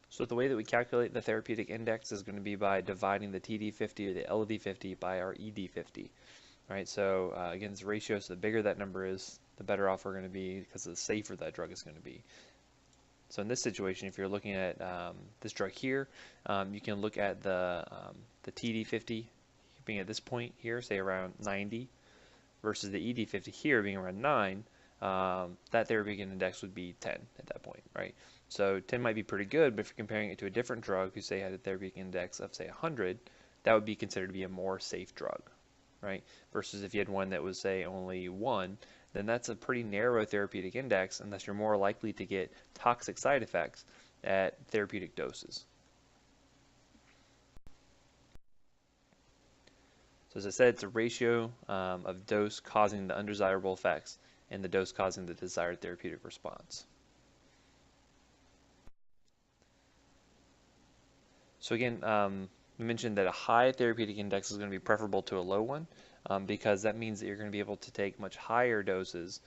So the way that we calculate the therapeutic index is going to be by dividing the TD50 or the LD50 by our ED50. right? So again, it's a ratio, so the bigger that number is, the better off we're going to be because the safer that drug is going to be. So in this situation, if you're looking at this drug here, you can look at the TD50 being at this point here, say around 90, versus the ED50 here being around 9. That therapeutic index would be 10 at that point, right? So 10 might be pretty good, but if you're comparing it to a different drug who say had a therapeutic index of say 100, that would be considered to be a more safe drug, right? Versus if you had one that was say only 1, then that's a pretty narrow therapeutic index, and thus you're more likely to get toxic side effects at therapeutic doses. So as I said, it's a ratio of dose causing the undesirable effects and the dose causing the desired therapeutic response. So again, we mentioned that a high therapeutic index is going to be preferable to a low one because that means that you're going to be able to take much higher doses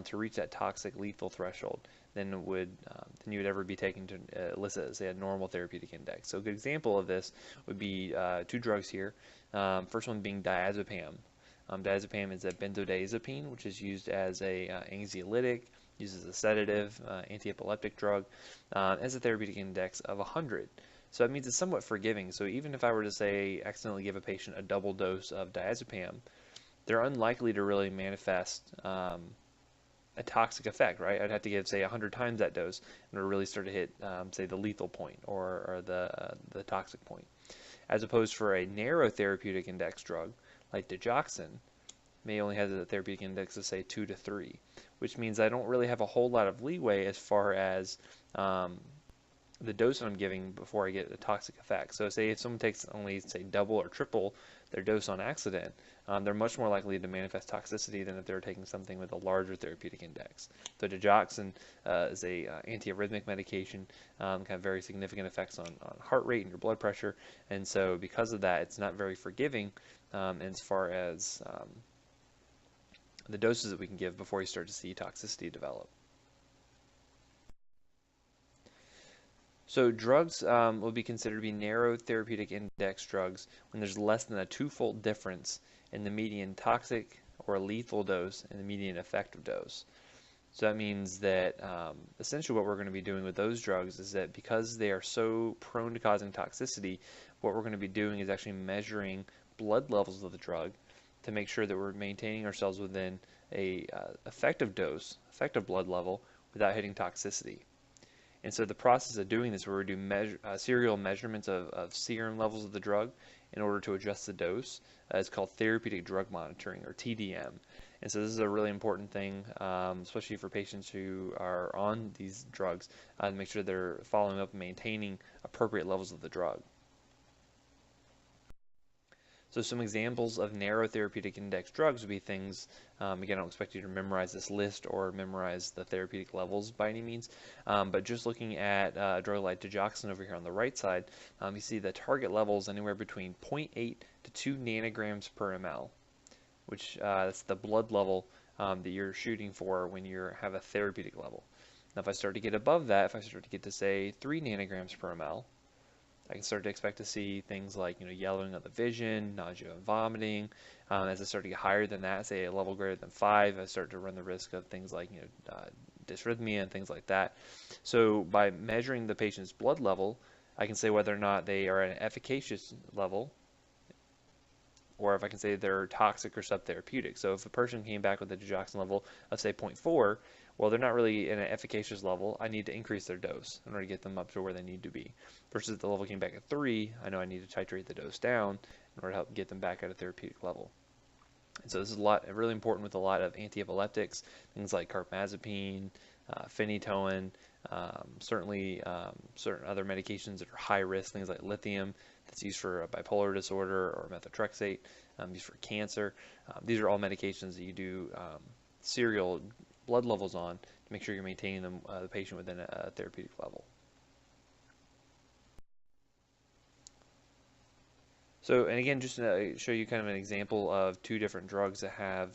to reach that toxic lethal threshold than you would ever be taking to elicit, say, a normal therapeutic index. So a good example of this would be two drugs here. First one being diazepam. Diazepam is a benzodiazepine, which is used as a anxiolytic, used as a sedative, anti-epileptic drug, has a therapeutic index of 100. So that means it's somewhat forgiving. So even if I were to say accidentally give a patient a double dose of diazepam, they're unlikely to really manifest a toxic effect, right? I'd have to give say 100 times that dose in order to really start to hit say the lethal point or the toxic point. As opposed for a narrow therapeutic index drug like digoxin may only have a therapeutic index of say 2 to 3, which means I don't really have a whole lot of leeway as far as the dose I'm giving before I get a toxic effect. So say if someone takes only say double or triple their dose on accident, they're much more likely to manifest toxicity than if they're taking something with a larger therapeutic index. So digoxin is a antiarrhythmic medication, can have very significant effects on heart rate and your blood pressure, and so because of that, it's not very forgiving as far as the doses that we can give before you start to see toxicity develop. So drugs will be considered to be narrow therapeutic index drugs when there's less than a twofold difference in the median toxic or lethal dose and the median effective dose. So that means that essentially what we're going to be doing with those drugs is that because they are so prone to causing toxicity, what we're going to be doing is actually measuring blood levels of the drug to make sure that we're maintaining ourselves within a effective dose, effective blood level, without hitting toxicity. And so the process of doing this, where we do serial measurements of serum levels of the drug in order to adjust the dose, is called therapeutic drug monitoring, or TDM. And so this is a really important thing, especially for patients who are on these drugs, to make sure they're following up and maintaining appropriate levels of the drug. So some examples of narrow therapeutic index drugs would be things, again, I don't expect you to memorize this list or memorize the therapeutic levels by any means, but just looking at a drug like digoxin over here on the right side, you see the target levels anywhere between 0.8 to 2 nanograms per ml, which that's the blood level that you're shooting for when you have a therapeutic level. Now if I start to get above that, if I start to get to say 3 nanograms per ml, I can start to expect to see things like yellowing of the vision, nausea and vomiting. As I start to get higher than that, say a level greater than 5, I start to run the risk of things like dysrhythmia and things like that. So by measuring the patient's blood level, I can say whether or not they are at an efficacious level, or if I can say they're toxic or subtherapeutic. So if a person came back with a digoxin level of say 0.4, well, they're not really in an efficacious level. I need to increase their dose in order to get them up to where they need to be. Versus if the level came back at 3, I know I need to titrate the dose down in order to help get them back at a therapeutic level. And so this is really important with a lot of anti-epileptics, things like carbamazepine, phenytoin, certainly certain other medications that are high risk, things like lithium that's used for bipolar disorder, or methotrexate used for cancer. These are all medications that you do serial blood levels on to make sure you're maintaining the patient within a therapeutic level. So, and again, just to show you kind of an example of two different drugs that have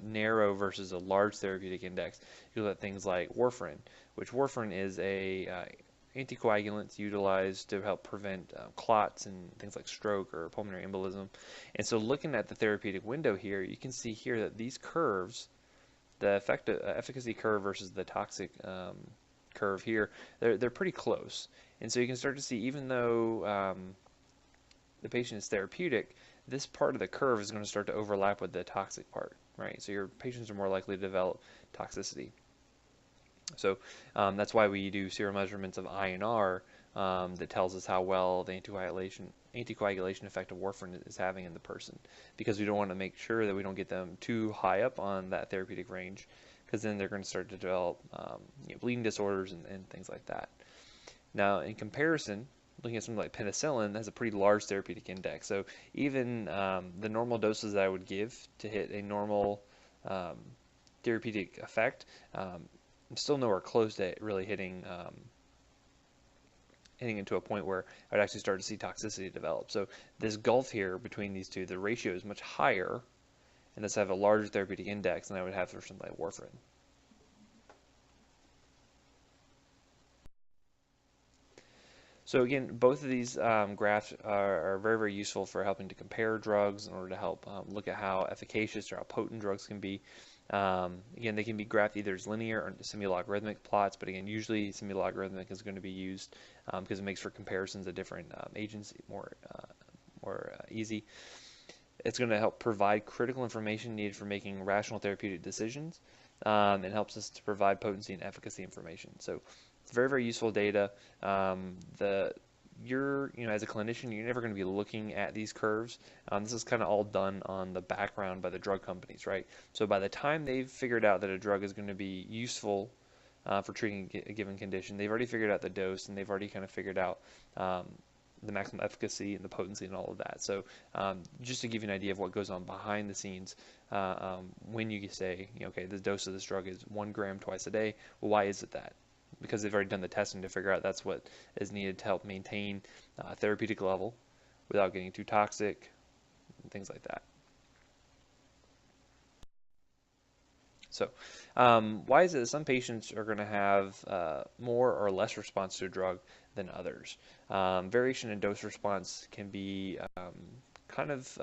narrow versus a large therapeutic index, you look at things like warfarin, which warfarin is a anticoagulants utilized to help prevent clots and things like stroke or pulmonary embolism. And so looking at the therapeutic window here, you can see here that these curves, the efficacy curve versus the toxic curve here, they're pretty close. And so you can start to see, even though the patient is therapeutic, this part of the curve is going to start to overlap with the toxic part, right? So your patients are more likely to develop toxicity. So that's why we do serial measurements of INR that tells us how well the anticoagulation effect of warfarin is having in the person, because we don't want to make sure that we don't get them too high up on that therapeutic range, because then they're going to start to develop bleeding disorders and things like that. Now, in comparison, looking at something like penicillin, that has a pretty large therapeutic index. So even the normal doses that I would give to hit a normal therapeutic effect, I'm still nowhere close to really hitting into a point where I'd actually start to see toxicity develop. So this gulf here between these two, the ratio is much higher, and thus have a larger therapeutic index than I would have for something like warfarin. So again, both of these graphs are very, very useful for helping to compare drugs in order to help look at how efficacious or how potent drugs can be. Again, they can be graphed either as linear or semi-logarithmic plots, but again, usually semi-logarithmic is going to be used because it makes for comparisons of different agents more easy. It's going to help provide critical information needed for making rational therapeutic decisions, and helps us to provide potency and efficacy information. So it's very, very useful data. As a clinician, you're never going to be looking at these curves. This is kind of all done on the background by the drug companies, right? So by the time they've figured out that a drug is going to be useful for treating a given condition, they've already figured out the dose, and they've already kind of figured out the maximum efficacy and the potency and all of that. So just to give you an idea of what goes on behind the scenes, when you say, okay, the dose of this drug is 1 gram twice a day, well, why is it that? Because they've already done the testing to figure out that's what is needed to help maintain a therapeutic level without getting too toxic and things like that. So why is it that some patients are going to have more or less response to a drug than others? Variation in dose response can be kind of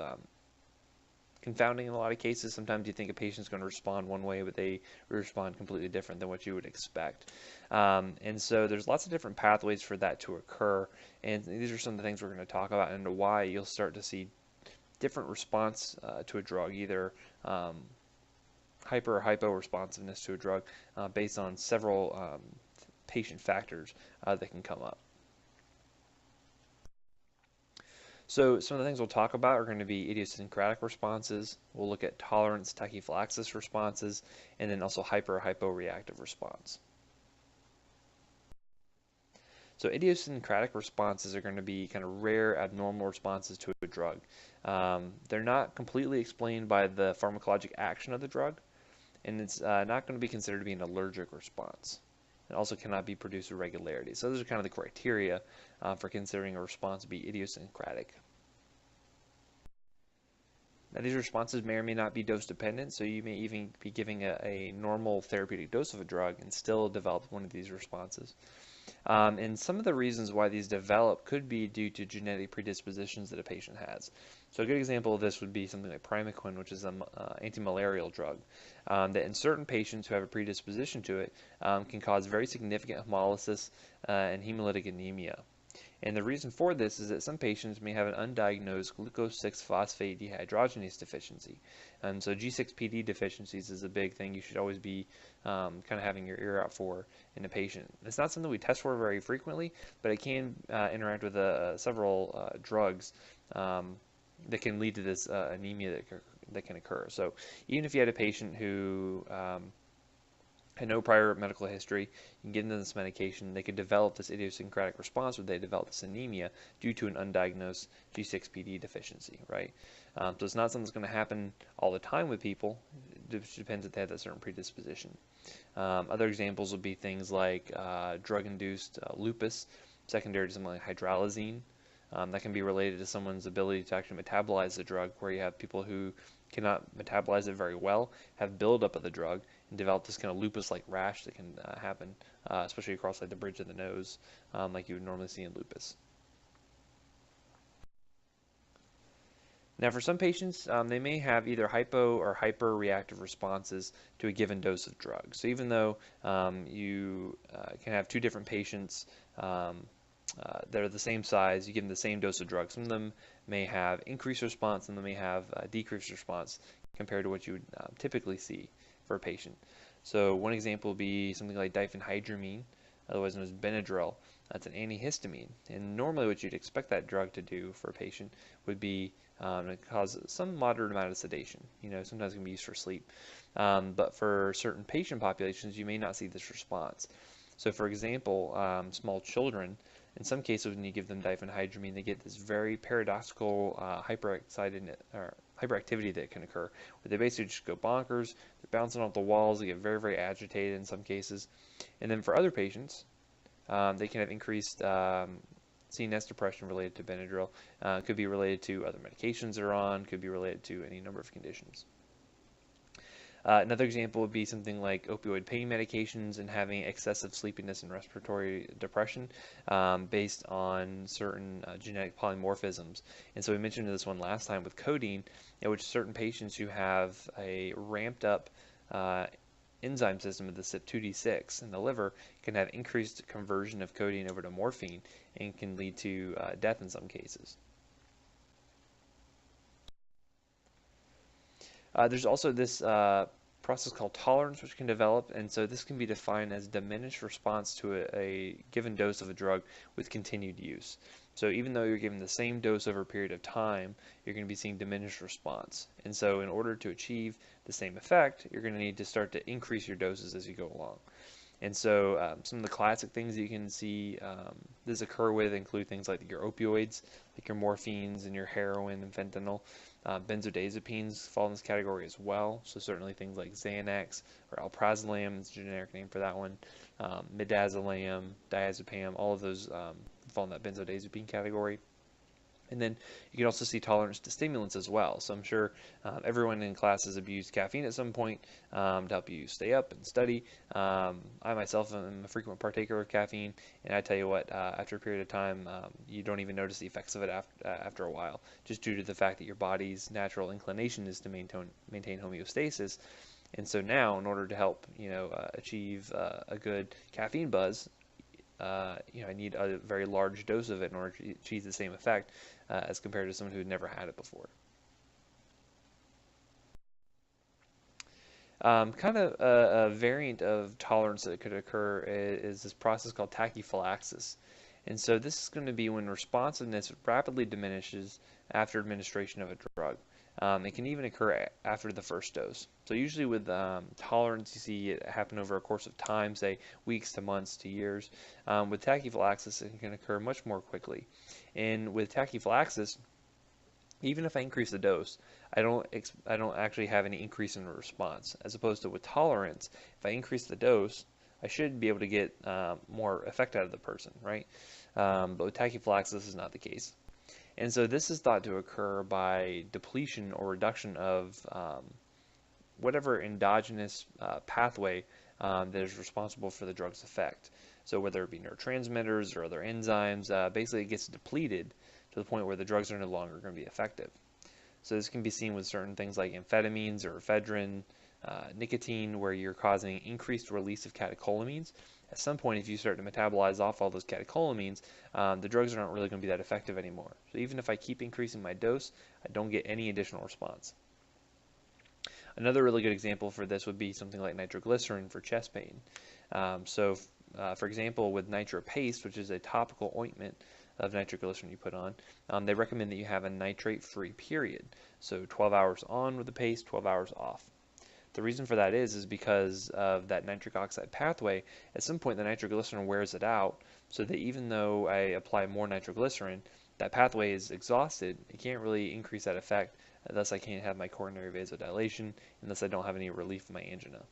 confounding in a lot of cases. Sometimes you think a patient's going to respond one way, but they respond completely different than what you would expect. And so there's lots of different pathways for that to occur. And these are some of the things we're going to talk about, and why you'll start to see different response to a drug, either hyper or hypo responsiveness to a drug based on several patient factors that can come up. So some of the things we'll talk about are going to be idiosyncratic responses. We'll look at tolerance, tachyphylaxis responses, and then also hyper or hyporeactive response. So idiosyncratic responses are going to be kind of rare, abnormal responses to a drug. They're not completely explained by the pharmacologic action of the drug, and it's not going to be considered to be an allergic response. It also cannot be produced with regularity. So those are kind of the criteria for considering a response to be idiosyncratic. Now, these responses may or may not be dose dependent, so you may even be giving a normal therapeutic dose of a drug and still develop one of these responses. And some of the reasons why these develop could be due to genetic predispositions that a patient has. So a good example of this would be something like Primaquine, which is an anti-malarial drug, that in certain patients who have a predisposition to it can cause very significant hemolysis and hemolytic anemia. And the reason for this is that some patients may have an undiagnosed glucose 6-phosphate dehydrogenase deficiency. And so G6PD deficiencies is a big thing you should always be kind of having your ear out for in a patient. It's not something we test for very frequently, but it can interact with several drugs that can lead to this anemia that can occur. So even if you had a patient who had no prior medical history, you can give them this medication, they could develop this idiosyncratic response where they develop this anemia due to an undiagnosed G6PD deficiency, right? So it's not something that's going to happen all the time with people. It depends if they have that certain predisposition. Other examples would be things like drug-induced lupus, secondary to something like hydralazine. That can be related to someone's ability to actually metabolize the drug, where you have people who cannot metabolize it very well, have buildup of the drug, and develop this kind of lupus-like rash that can happen, especially across like the bridge of the nose, like you would normally see in lupus. Now, for some patients, they may have either hypo or hyperreactive responses to a given dose of drug. So even though you can have two different patients that are the same size, you give them the same dose of drug. Some of them may have increased response, some of them may have decreased response compared to what you would typically see for a patient. So one example would be something like diphenhydramine, otherwise known as Benadryl. That's an antihistamine, and normally what you'd expect that drug to do for a patient would be to cause some moderate amount of sedation. Sometimes it can be used for sleep, but for certain patient populations, you may not see this response. So, for example, small children, in some cases, when you give them diphenhydramine, they get this very paradoxical hyperactivity that can occur, where they basically just go bonkers, they're bouncing off the walls, they get very, very agitated in some cases. And then for other patients, they can have increased CNS depression related to Benadryl. Could be related to other medications they're on, could be related to any number of conditions. Another example would be something like opioid pain medications and having excessive sleepiness and respiratory depression based on certain genetic polymorphisms. And so we mentioned this one last time with codeine, in which certain patients who have a ramped up enzyme system of the CYP2D6 in the liver can have increased conversion of codeine over to morphine and can lead to death in some cases. There's also this process called tolerance, which can develop, and so this can be defined as diminished response to a given dose of a drug with continued use. So even though you're given the same dose over a period of time, you're going to be seeing diminished response. And so in order to achieve the same effect, you're going to need to start to increase your doses as you go along. And so some of the classic things that you can see this occur with include things like your opioids, like your morphines and your heroin and fentanyl. Benzodiazepines fall in this category as well. So certainly things like Xanax or alprazolam is a generic name for that one. Midazolam, diazepam, all of those fall in that benzodiazepine category. And then you can also see tolerance to stimulants as well. So I'm sure everyone in class has abused caffeine at some point to help you stay up and study. I myself am a frequent partaker of caffeine, and I tell you what, after a period of time, you don't even notice the effects of it after a while, just due to the fact that your body's natural inclination is to maintain homeostasis. And so now, in order to help achieve a good caffeine buzz, I need a very large dose of it in order to achieve the same effect as compared to someone who had never had it before. Kind of a variant of tolerance that could occur is this process called tachyphylaxis. And so this is going to be when responsiveness rapidly diminishes after administration of a drug. It can even occur after the first dose. So usually with tolerance, you see it happen over a course of time, say weeks to months to years. With tachyphylaxis, it can occur much more quickly. And with tachyphylaxis, even if I increase the dose, I don't actually have any increase in response. As opposed to with tolerance, if I increase the dose, I should be able to get more effect out of the person, right? But with tachyphylaxis, this is not the case. And so this is thought to occur by depletion or reduction of whatever endogenous pathway that is responsible for the drug's effect. So whether it be neurotransmitters or other enzymes, basically it gets depleted to the point where the drugs are no longer going to be effective. So this can be seen with certain things like amphetamines or ephedrine, nicotine, where you're causing increased release of catecholamines. At some point, if you start to metabolize off all those catecholamines, the drugs aren't really going to be that effective anymore. So even if I keep increasing my dose, I don't get any additional response. Another really good example for this would be something like nitroglycerin for chest pain. For example, with nitro paste, which is a topical ointment of nitroglycerin you put on, they recommend that you have a nitrate-free period. So 12 hours on with the paste, 12 hours off. The reason for that is because of that nitric oxide pathway. At some point, the nitroglycerin wears it out, so that even though I apply more nitroglycerin, that pathway is exhausted. It can't really increase that effect, thus I can't have my coronary vasodilation, and thus I don't have any relief of my angina.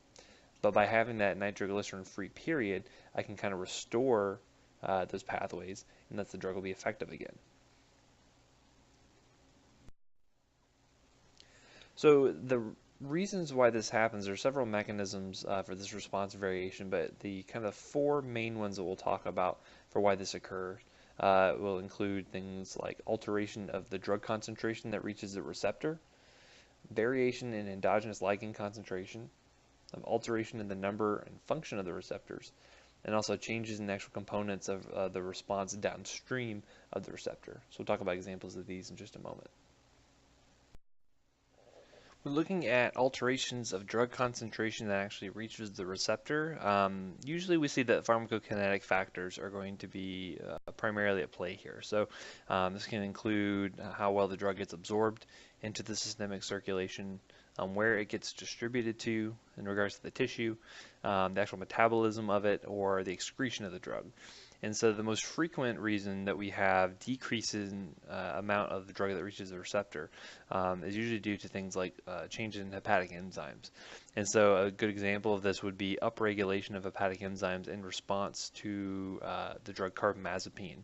But by having that nitroglycerin-free period, I can kind of restore those pathways, and thus the drug will be effective again. So the reasons why this happens, there are several mechanisms for this response variation, but the kind of four main ones that we'll talk about for why this occurs will include things like alteration of the drug concentration that reaches the receptor, variation in endogenous ligand concentration, of alteration in the number and function of the receptors, and also changes in the actual components of the response downstream of the receptor. So we'll talk about examples of these in just a moment. We're looking at alterations of drug concentration that actually reaches the receptor. Usually we see that pharmacokinetic factors are going to be primarily at play here. So this can include how well the drug gets absorbed into the systemic circulation, where it gets distributed to in regards to the tissue, the actual metabolism of it, or the excretion of the drug. And so the most frequent reason that we have decreases in amount of the drug that reaches the receptor is usually due to things like changes in hepatic enzymes. And so a good example of this would be upregulation of hepatic enzymes in response to the drug carbamazepine.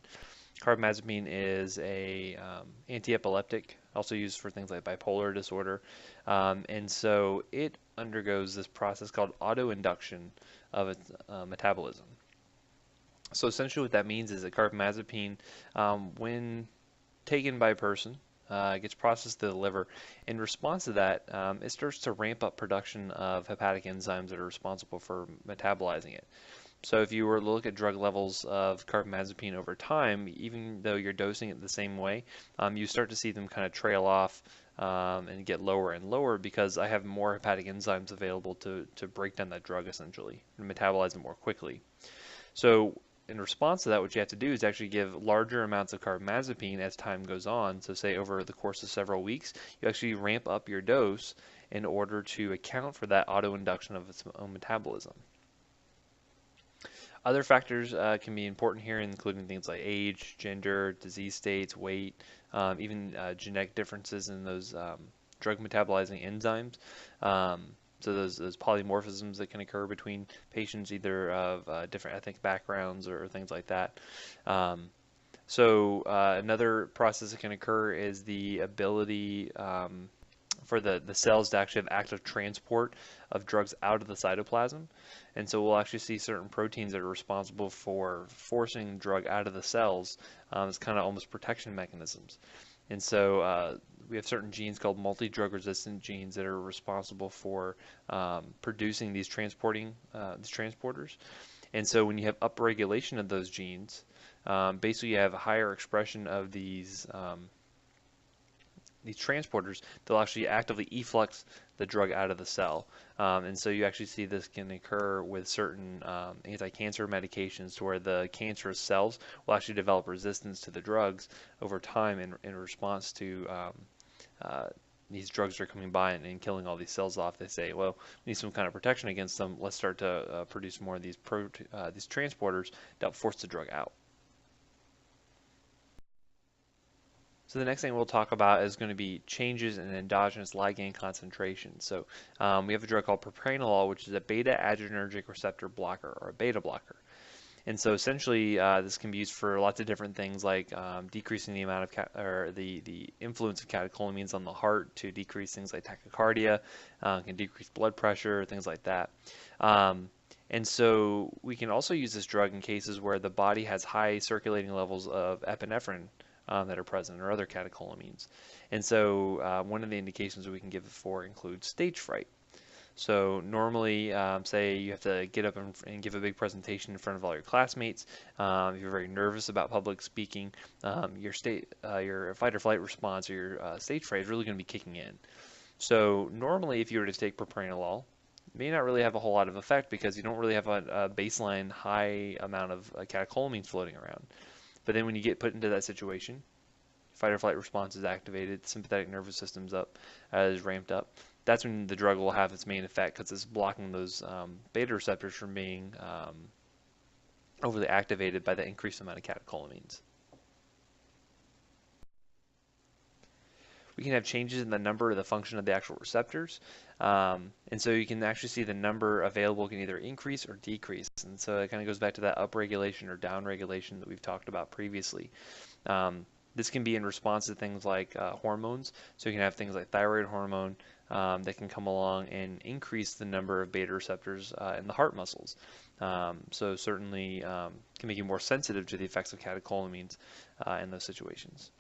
Carbamazepine is a anti-epileptic, also used for things like bipolar disorder. And so it undergoes this process called autoinduction of its metabolism. So essentially what that means is that carbamazepine, when taken by a person, gets processed to the liver. In response to that, it starts to ramp up production of hepatic enzymes that are responsible for metabolizing it. So if you were to look at drug levels of carbamazepine over time, even though you're dosing it the same way, you start to see them kind of trail off and get lower and lower because I have more hepatic enzymes available to break down that drug essentially and metabolize it more quickly. So in response to that, what you have to do is actually give larger amounts of carbamazepine as time goes on. So say over the course of several weeks, you actually ramp up your dose in order to account for that autoinduction of its own metabolism. Other factors can be important here, including things like age, gender, disease states, weight, even genetic differences in those drug metabolizing enzymes. So those polymorphisms that can occur between patients, either of different ethnic backgrounds or things like that. Another process that can occur is the ability for the cells to actually have active transport of drugs out of the cytoplasm. And so we'll actually see certain proteins that are responsible for forcing drug out of the cells as kind of almost protection mechanisms. And so we have certain genes called multi-drug resistant genes that are responsible for producing these transporters. And so when you have upregulation of those genes, basically you have a higher expression of these transporters. They'll actually actively efflux the drug out of the cell. And so you actually see this can occur with certain anti-cancer medications to where the cancerous cells will actually develop resistance to the drugs over time in response to these drugs that are coming by and killing all these cells off. They say, well, we need some kind of protection against them. Let's start to produce more of these transporters that force the drug out. So the next thing we'll talk about is going to be changes in endogenous ligand concentration. So we have a drug called propranolol, which is a beta-adrenergic receptor blocker, or a beta blocker. And so essentially this can be used for lots of different things, like decreasing the amount of the influence of catecholamines on the heart to decrease things like tachycardia, can decrease blood pressure, things like that. And so we can also use this drug in cases where the body has high circulating levels of epinephrine that are present, or other catecholamines. And so one of the indications that we can give it for includes stage fright. So normally, say you have to get up and give a big presentation in front of all your classmates. If you're very nervous about public speaking, your fight or flight response or your stage fright is really going to be kicking in. So normally, if you were to take propranolol, it may not really have a whole lot of effect because you don't really have a baseline high amount of catecholamines floating around. But then when you get put into that situation, fight or flight response is activated, sympathetic nervous system's up, is ramped up. That's when the drug will have its main effect because it's blocking those beta receptors from being overly activated by the increased amount of catecholamines. We can have changes in the number or the function of the actual receptors. And so you can actually see the number available can either increase or decrease. And so it kind of goes back to that upregulation or downregulation that we've talked about previously. The This can be in response to things like hormones. So you can have things like thyroid hormone that can come along and increase the number of beta receptors in the heart muscles. So certainly can make you more sensitive to the effects of catecholamines in those situations.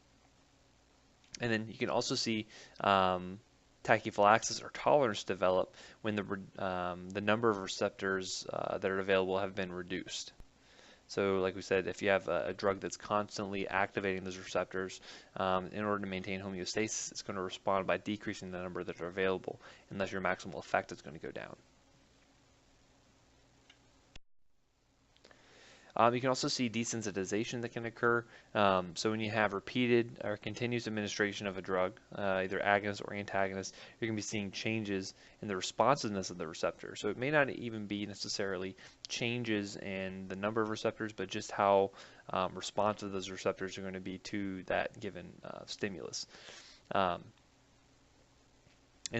And then you can also see tachyphylaxis or tolerance develop when the number of receptors that are available have been reduced. So like we said, if you have a drug that's constantly activating those receptors in order to maintain homeostasis, it's going to respond by decreasing the number that are available, and thus your maximal effect is going to go down. You can also see desensitization that can occur. So when you have repeated or continuous administration of a drug, either agonist or antagonist, you're going to be seeing changes in the responsiveness of the receptor. So it may not even be necessarily changes in the number of receptors, but just how responsive those receptors are going to be to that given stimulus. And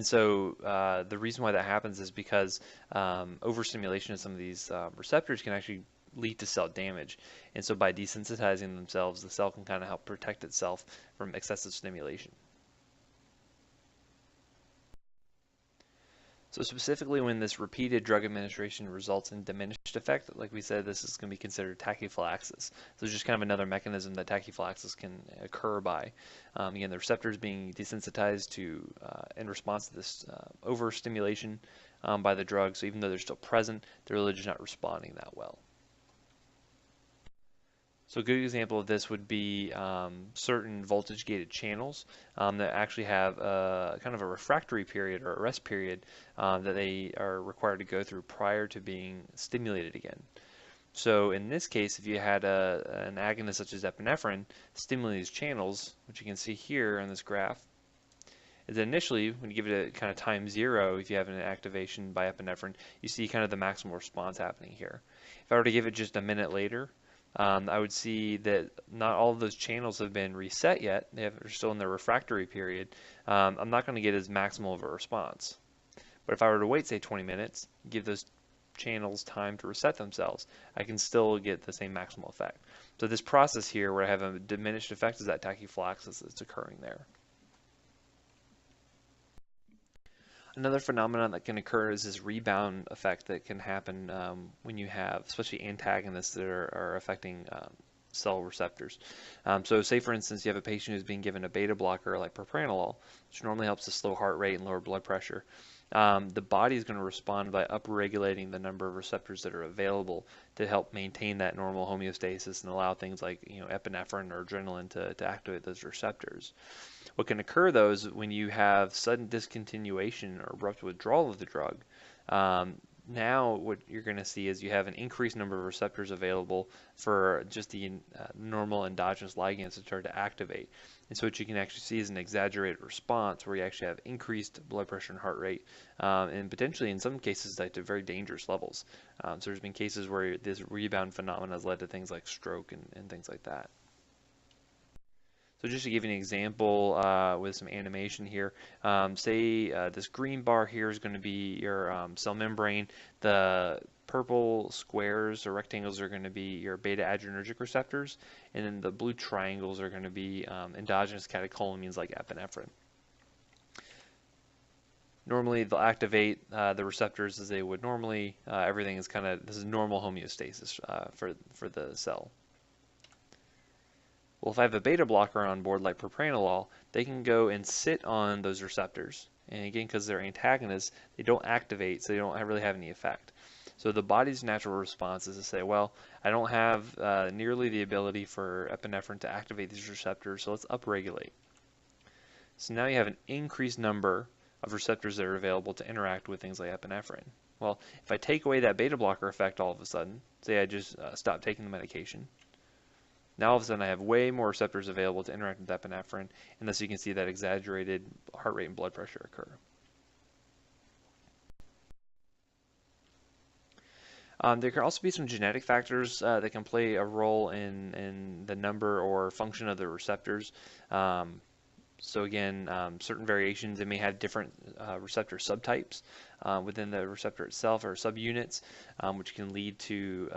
so the reason why that happens is because overstimulation of some of these receptors can actually lead to cell damage. And so by desensitizing themselves, the cell can kind of help protect itself from excessive stimulation. So specifically when this repeated drug administration results in diminished effect, like we said, this is going to be considered tachyphylaxis. So it's just kind of another mechanism that tachyphylaxis can occur by. Again, the receptors being desensitized to in response to this overstimulation by the drug. So even though they're still present, they're really just not responding that well. So a good example of this would be certain voltage-gated channels that actually have kind of a refractory period or a rest period that they are required to go through prior to being stimulated again. So in this case, if you had an agonist such as epinephrine stimulate these channels, which you can see here on this graph, is that initially, when you give it a kind of time 0, if you have an activation by epinephrine, you see kind of the maximal response happening here. If I were to give it just a minute later, I would see that not all of those channels have been reset yet. They're still in their refractory period. I'm not going to get as maximal of a response. But if I were to wait, say, 20 minutes, give those channels time to reset themselves, I can still get the same maximal effect. So this process here where I have a diminished effect is that tachyphylaxis that's occurring there. Another phenomenon that can occur is this rebound effect that can happen when you have, especially antagonists that are affecting cell receptors. So say for instance you have a patient who's being given a beta blocker like propranolol, which normally helps to slow heart rate and lower blood pressure. The body is going to respond by upregulating the number of receptors that are available to help maintain that normal homeostasis and allow things like epinephrine or adrenaline to activate those receptors. What can occur though is when you have sudden discontinuation or abrupt withdrawal of the drug, now what you're going to see is you have an increased number of receptors available for just the normal endogenous ligands to start to activate. And so what you can actually see is an exaggerated response where you actually have increased blood pressure and heart rate, and potentially in some cases like to very dangerous levels. So there's been cases where this rebound phenomenon has led to things like stroke and things like that. So just to give you an example with some animation here, say this green bar here is going to be your cell membrane. The purple squares or rectangles are going to be your beta adrenergic receptors, and then the blue triangles are going to be endogenous catecholamines like epinephrine. Normally they'll activate the receptors as they would normally. Everything is this is normal homeostasis for the cell. Well, if I have a beta blocker on board like propranolol, they can go and sit on those receptors. And again, because they're antagonists, they don't activate, so they don't really have any effect. So the body's natural response is to say, well, I don't have nearly the ability for epinephrine to activate these receptors, so let's upregulate. So now you have an increased number of receptors that are available to interact with things like epinephrine. Well, if I take away that beta blocker effect all of a sudden, say I just stop taking the medication, now all of a sudden I have way more receptors available to interact with epinephrine, and thus you can see that exaggerated heart rate and blood pressure occur. There can also be some genetic factors that can play a role in the number or function of the receptors. So again, certain variations, they may have different receptor subtypes within the receptor itself or subunits, which can lead to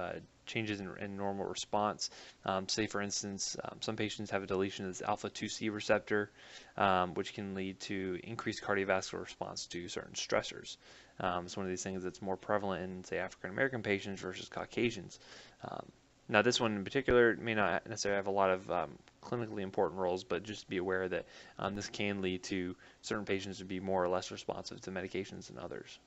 changes in normal response. Say for instance, some patients have a deletion of this alpha-2C receptor, which can lead to increased cardiovascular response to certain stressors. It's one of these things that's more prevalent in, say, African American patients versus Caucasians. Now, this one in particular may not necessarily have a lot of clinically important roles, but just be aware that this can lead to certain patients to be more or less responsive to medications than others.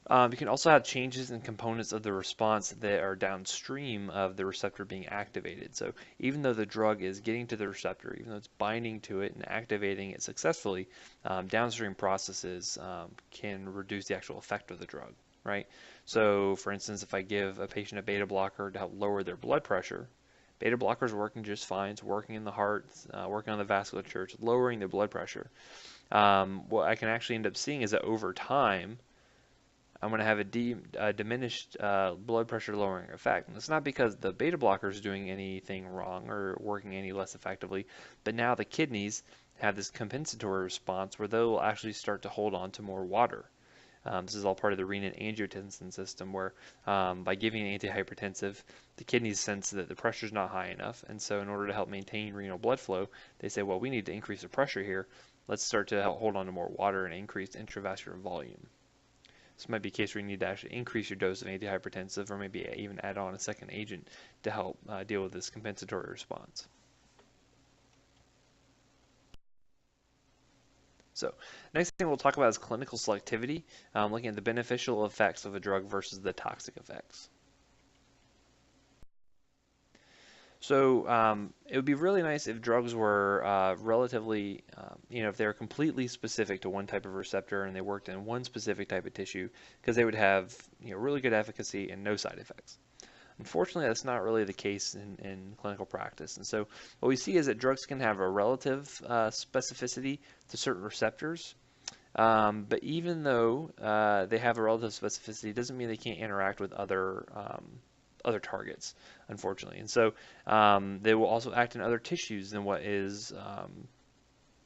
You can also have changes in components of the response that are downstream of the receptor being activated. So even though the drug is getting to the receptor, even though it's binding to it and activating it successfully, downstream processes can reduce the actual effect of the drug, right? So for instance, if I give a patient a beta blocker to help lower their blood pressure, beta blockers are working just fine. It's working in the heart, working on the vasculature, it's lowering the blood pressure. What I can actually end up seeing is that over time, I'm going to have a diminished blood pressure lowering effect. And it's not because the beta blocker is doing anything wrong or working any less effectively, but now the kidneys have this compensatory response where they'll actually start to hold on to more water. This is all part of the renin-angiotensin system where by giving an antihypertensive, the kidneys sense that the pressure is not high enough. And so in order to help maintain renal blood flow, they say, well, we need to increase the pressure here. Let's start to help hold on to more water and increase intravascular volume. This might be a case where you need to actually increase your dose of antihypertensive or maybe even add on a second agent to help deal with this compensatory response. So next thing we'll talk about is clinical selectivity, looking at the beneficial effects of a drug versus the toxic effects. So it would be really nice if drugs were relatively, if they were completely specific to one type of receptor and they worked in one specific type of tissue, because they would have, really good efficacy and no side effects. Unfortunately, that's not really the case in clinical practice. And so what we see is that drugs can have a relative specificity to certain receptors, but even though they have a relative specificity, it doesn't mean they can't interact with other targets, unfortunately. And so they will also act in other tissues than what is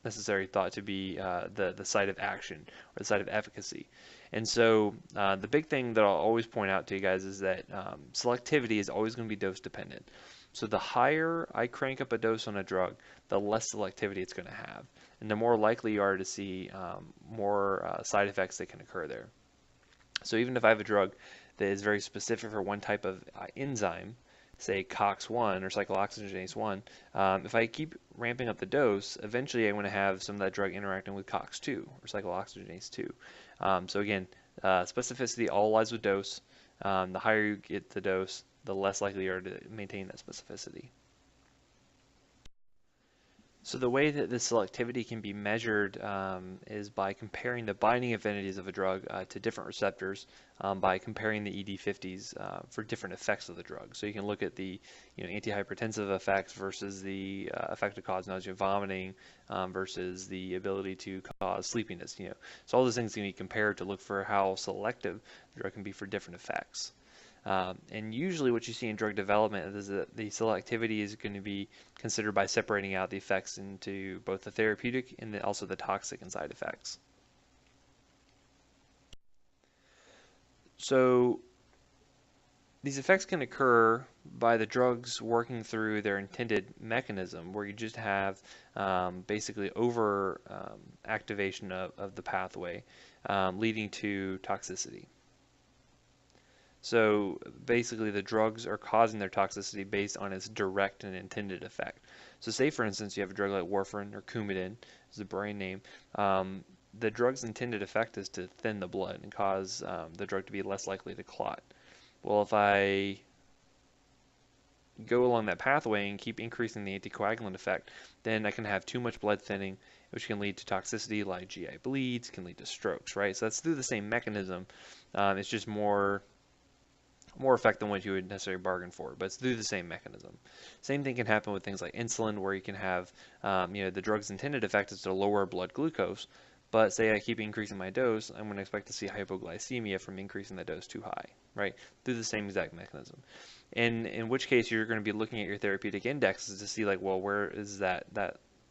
necessarily thought to be the site of action or the site of efficacy. And so the big thing that I'll always point out to you guys is that selectivity is always going to be dose dependent. So the higher I crank up a dose on a drug, the less selectivity it's going to have. And the more likely you are to see more side effects that can occur there. So even if I have a drug that is very specific for one type of enzyme, say COX-1 or cyclooxygenase 1, if I keep ramping up the dose, eventually I'm going to have some of that drug interacting with COX-2 or cyclooxygenase 2. So again, specificity all lies with dose. The higher you get the dose, the less likely you are to maintain that specificity. So the way that the selectivity can be measured is by comparing the binding affinities of a drug to different receptors by comparing the ED50s for different effects of the drug. So you can look at the antihypertensive effects versus the effect to cause nausea, vomiting versus the ability to cause sleepiness. So all those things can be compared to look for how selective the drug can be for different effects. And usually what you see in drug development is that the selectivity is going to be considered by separating out the effects into both the therapeutic and also the toxic and side effects. So these effects can occur by the drugs working through their intended mechanism, where you just have basically over activation of the pathway, leading to toxicity. So basically the drugs are causing their toxicity based on its direct and intended effect. So say for instance you have a drug like warfarin or Coumadin, is the brand name. The drug's intended effect is to thin the blood and cause the drug to be less likely to clot. Well, if I go along that pathway and keep increasing the anticoagulant effect, then I can have too much blood thinning, which can lead to toxicity like GI bleeds, can lead to strokes, right? So that's through the same mechanism. It's just more effect than what you would necessarily bargain for, but it's through the same mechanism. Same thing can happen with things like insulin, where you can have, the drug's intended effect is to lower blood glucose, but say I keep increasing my dose, I'm going to expect to see hypoglycemia from increasing the dose too high, right? Through the same exact mechanism. And in which case you're going to be looking at your therapeutic indexes to see like, well, where is that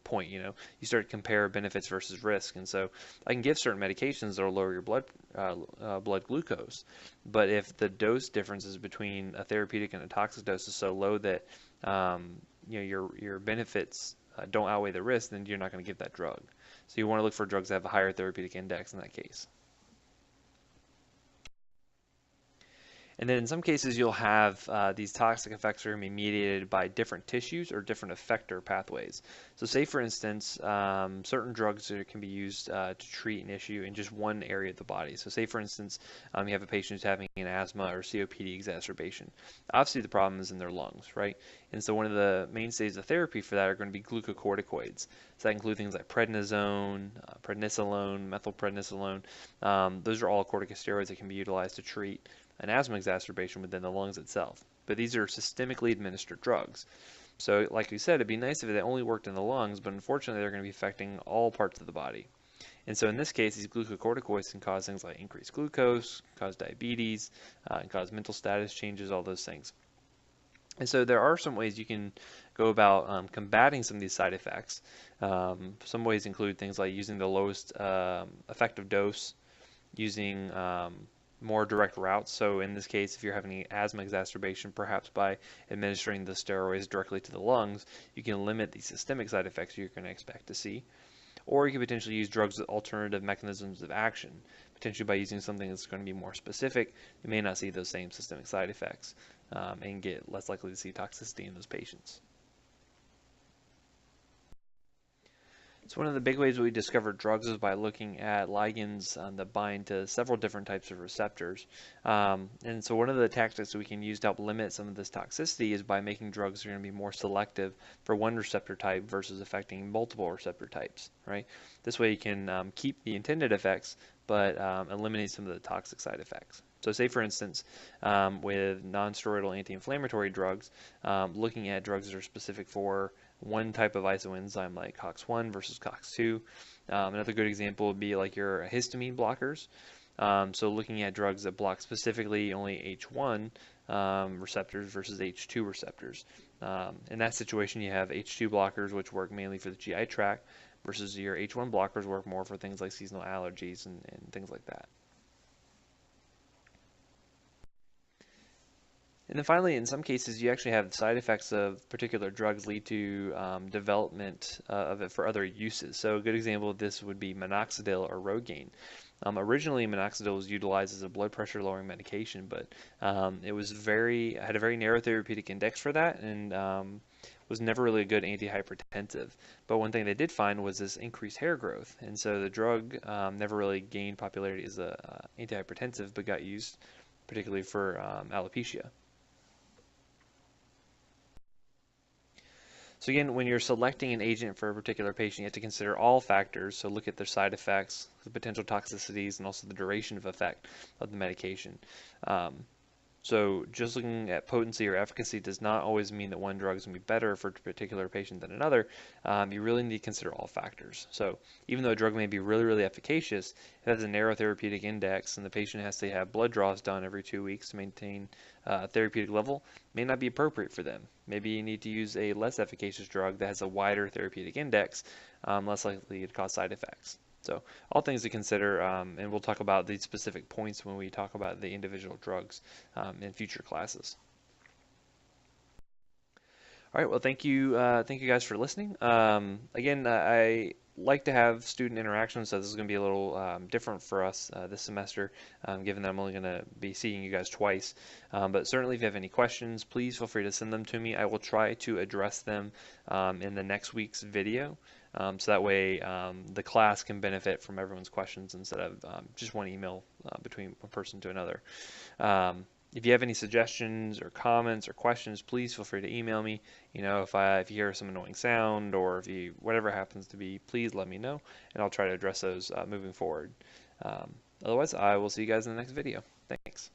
point? You start to compare benefits versus risk. And so I can give certain medications that will lower your blood glucose, but if the dose differences between a therapeutic and a toxic dose is so low that your benefits don't outweigh the risk, then you're not going to give that drug. So you want to look for drugs that have a higher therapeutic index in that case. And then in some cases, you'll have these toxic effects are going to be mediated by different tissues or different effector pathways. So say, for instance, certain drugs that can be used to treat an issue in just one area of the body. So say, for instance, you have a patient who's having an asthma or COPD exacerbation. Obviously, the problem is in their lungs, right? And so one of the mainstays of therapy for that are going to be glucocorticoids. So that include things like prednisone, prednisolone, methylprednisolone. Those are all corticosteroids that can be utilized to treat an asthma exacerbation within the lungs itself. But these are systemically administered drugs. So like we said, it'd be nice if they only worked in the lungs, but unfortunately they're going to be affecting all parts of the body. And so in this case, these glucocorticoids can cause things like increased glucose, cause diabetes, and cause mental status changes, all those things. And so there are some ways you can go about combating some of these side effects. Some ways include things like using the lowest effective dose, using more direct routes. So in this case, if you're having an asthma exacerbation, perhaps by administering the steroids directly to the lungs, you can limit the systemic side effects you're going to expect to see. Or you could potentially use drugs with alternative mechanisms of action. Potentially by using something that's going to be more specific, you may not see those same systemic side effects and get less likely to see toxicity in those patients. So one of the big ways we discover drugs is by looking at ligands that bind to several different types of receptors. And so one of the tactics we can use to help limit some of this toxicity is by making drugs that are going to be more selective for one receptor type versus affecting multiple receptor types, right? This way you can keep the intended effects, but eliminate some of the toxic side effects. So say, for instance, with non-steroidal anti-inflammatory drugs, looking at drugs that are specific for one type of isoenzyme like COX-1 versus COX-2. Another good example would be like your histamine blockers. So looking at drugs that block specifically only H1 receptors versus H2 receptors. In that situation, you have H2 blockers, which work mainly for the GI tract, versus your H1 blockers work more for things like seasonal allergies and things like that. And then finally, in some cases, you actually have side effects of particular drugs lead to development of it for other uses. So a good example of this would be minoxidil or Rogaine. Originally, minoxidil was utilized as a blood pressure lowering medication, but it was had a very narrow therapeutic index for that, and was never really a good antihypertensive. But one thing they did find was this increased hair growth, and so the drug never really gained popularity as an antihypertensive, but got used particularly for alopecia. So again, when you're selecting an agent for a particular patient, you have to consider all factors. So look at their side effects, the potential toxicities, and also the duration of effect of the medication. So just looking at potency or efficacy does not always mean that one drug is going to be better for a particular patient than another. You really need to consider all factors. So even though a drug may be really, really efficacious, it has a narrow therapeutic index and the patient has to have blood draws done every 2 weeks to maintain a therapeutic level, may not be appropriate for them. Maybe you need to use a less efficacious drug that has a wider therapeutic index, less likely to cause side effects. So all things to consider, and we'll talk about these specific points when we talk about the individual drugs in future classes. All right, well, thank you guys for listening. Again, I like to have student interaction, so this is going to be a little different for us this semester, given that I'm only going to be seeing you guys twice. But certainly if you have any questions, please feel free to send them to me. I will try to address them in the next week's video. So that way the class can benefit from everyone's questions instead of just one email between one person to another. If you have any suggestions or comments or questions, please feel free to email me. You know, if you hear some annoying sound or if whatever happens to be, please let me know, and I'll try to address those moving forward. Otherwise, I will see you guys in the next video. Thanks.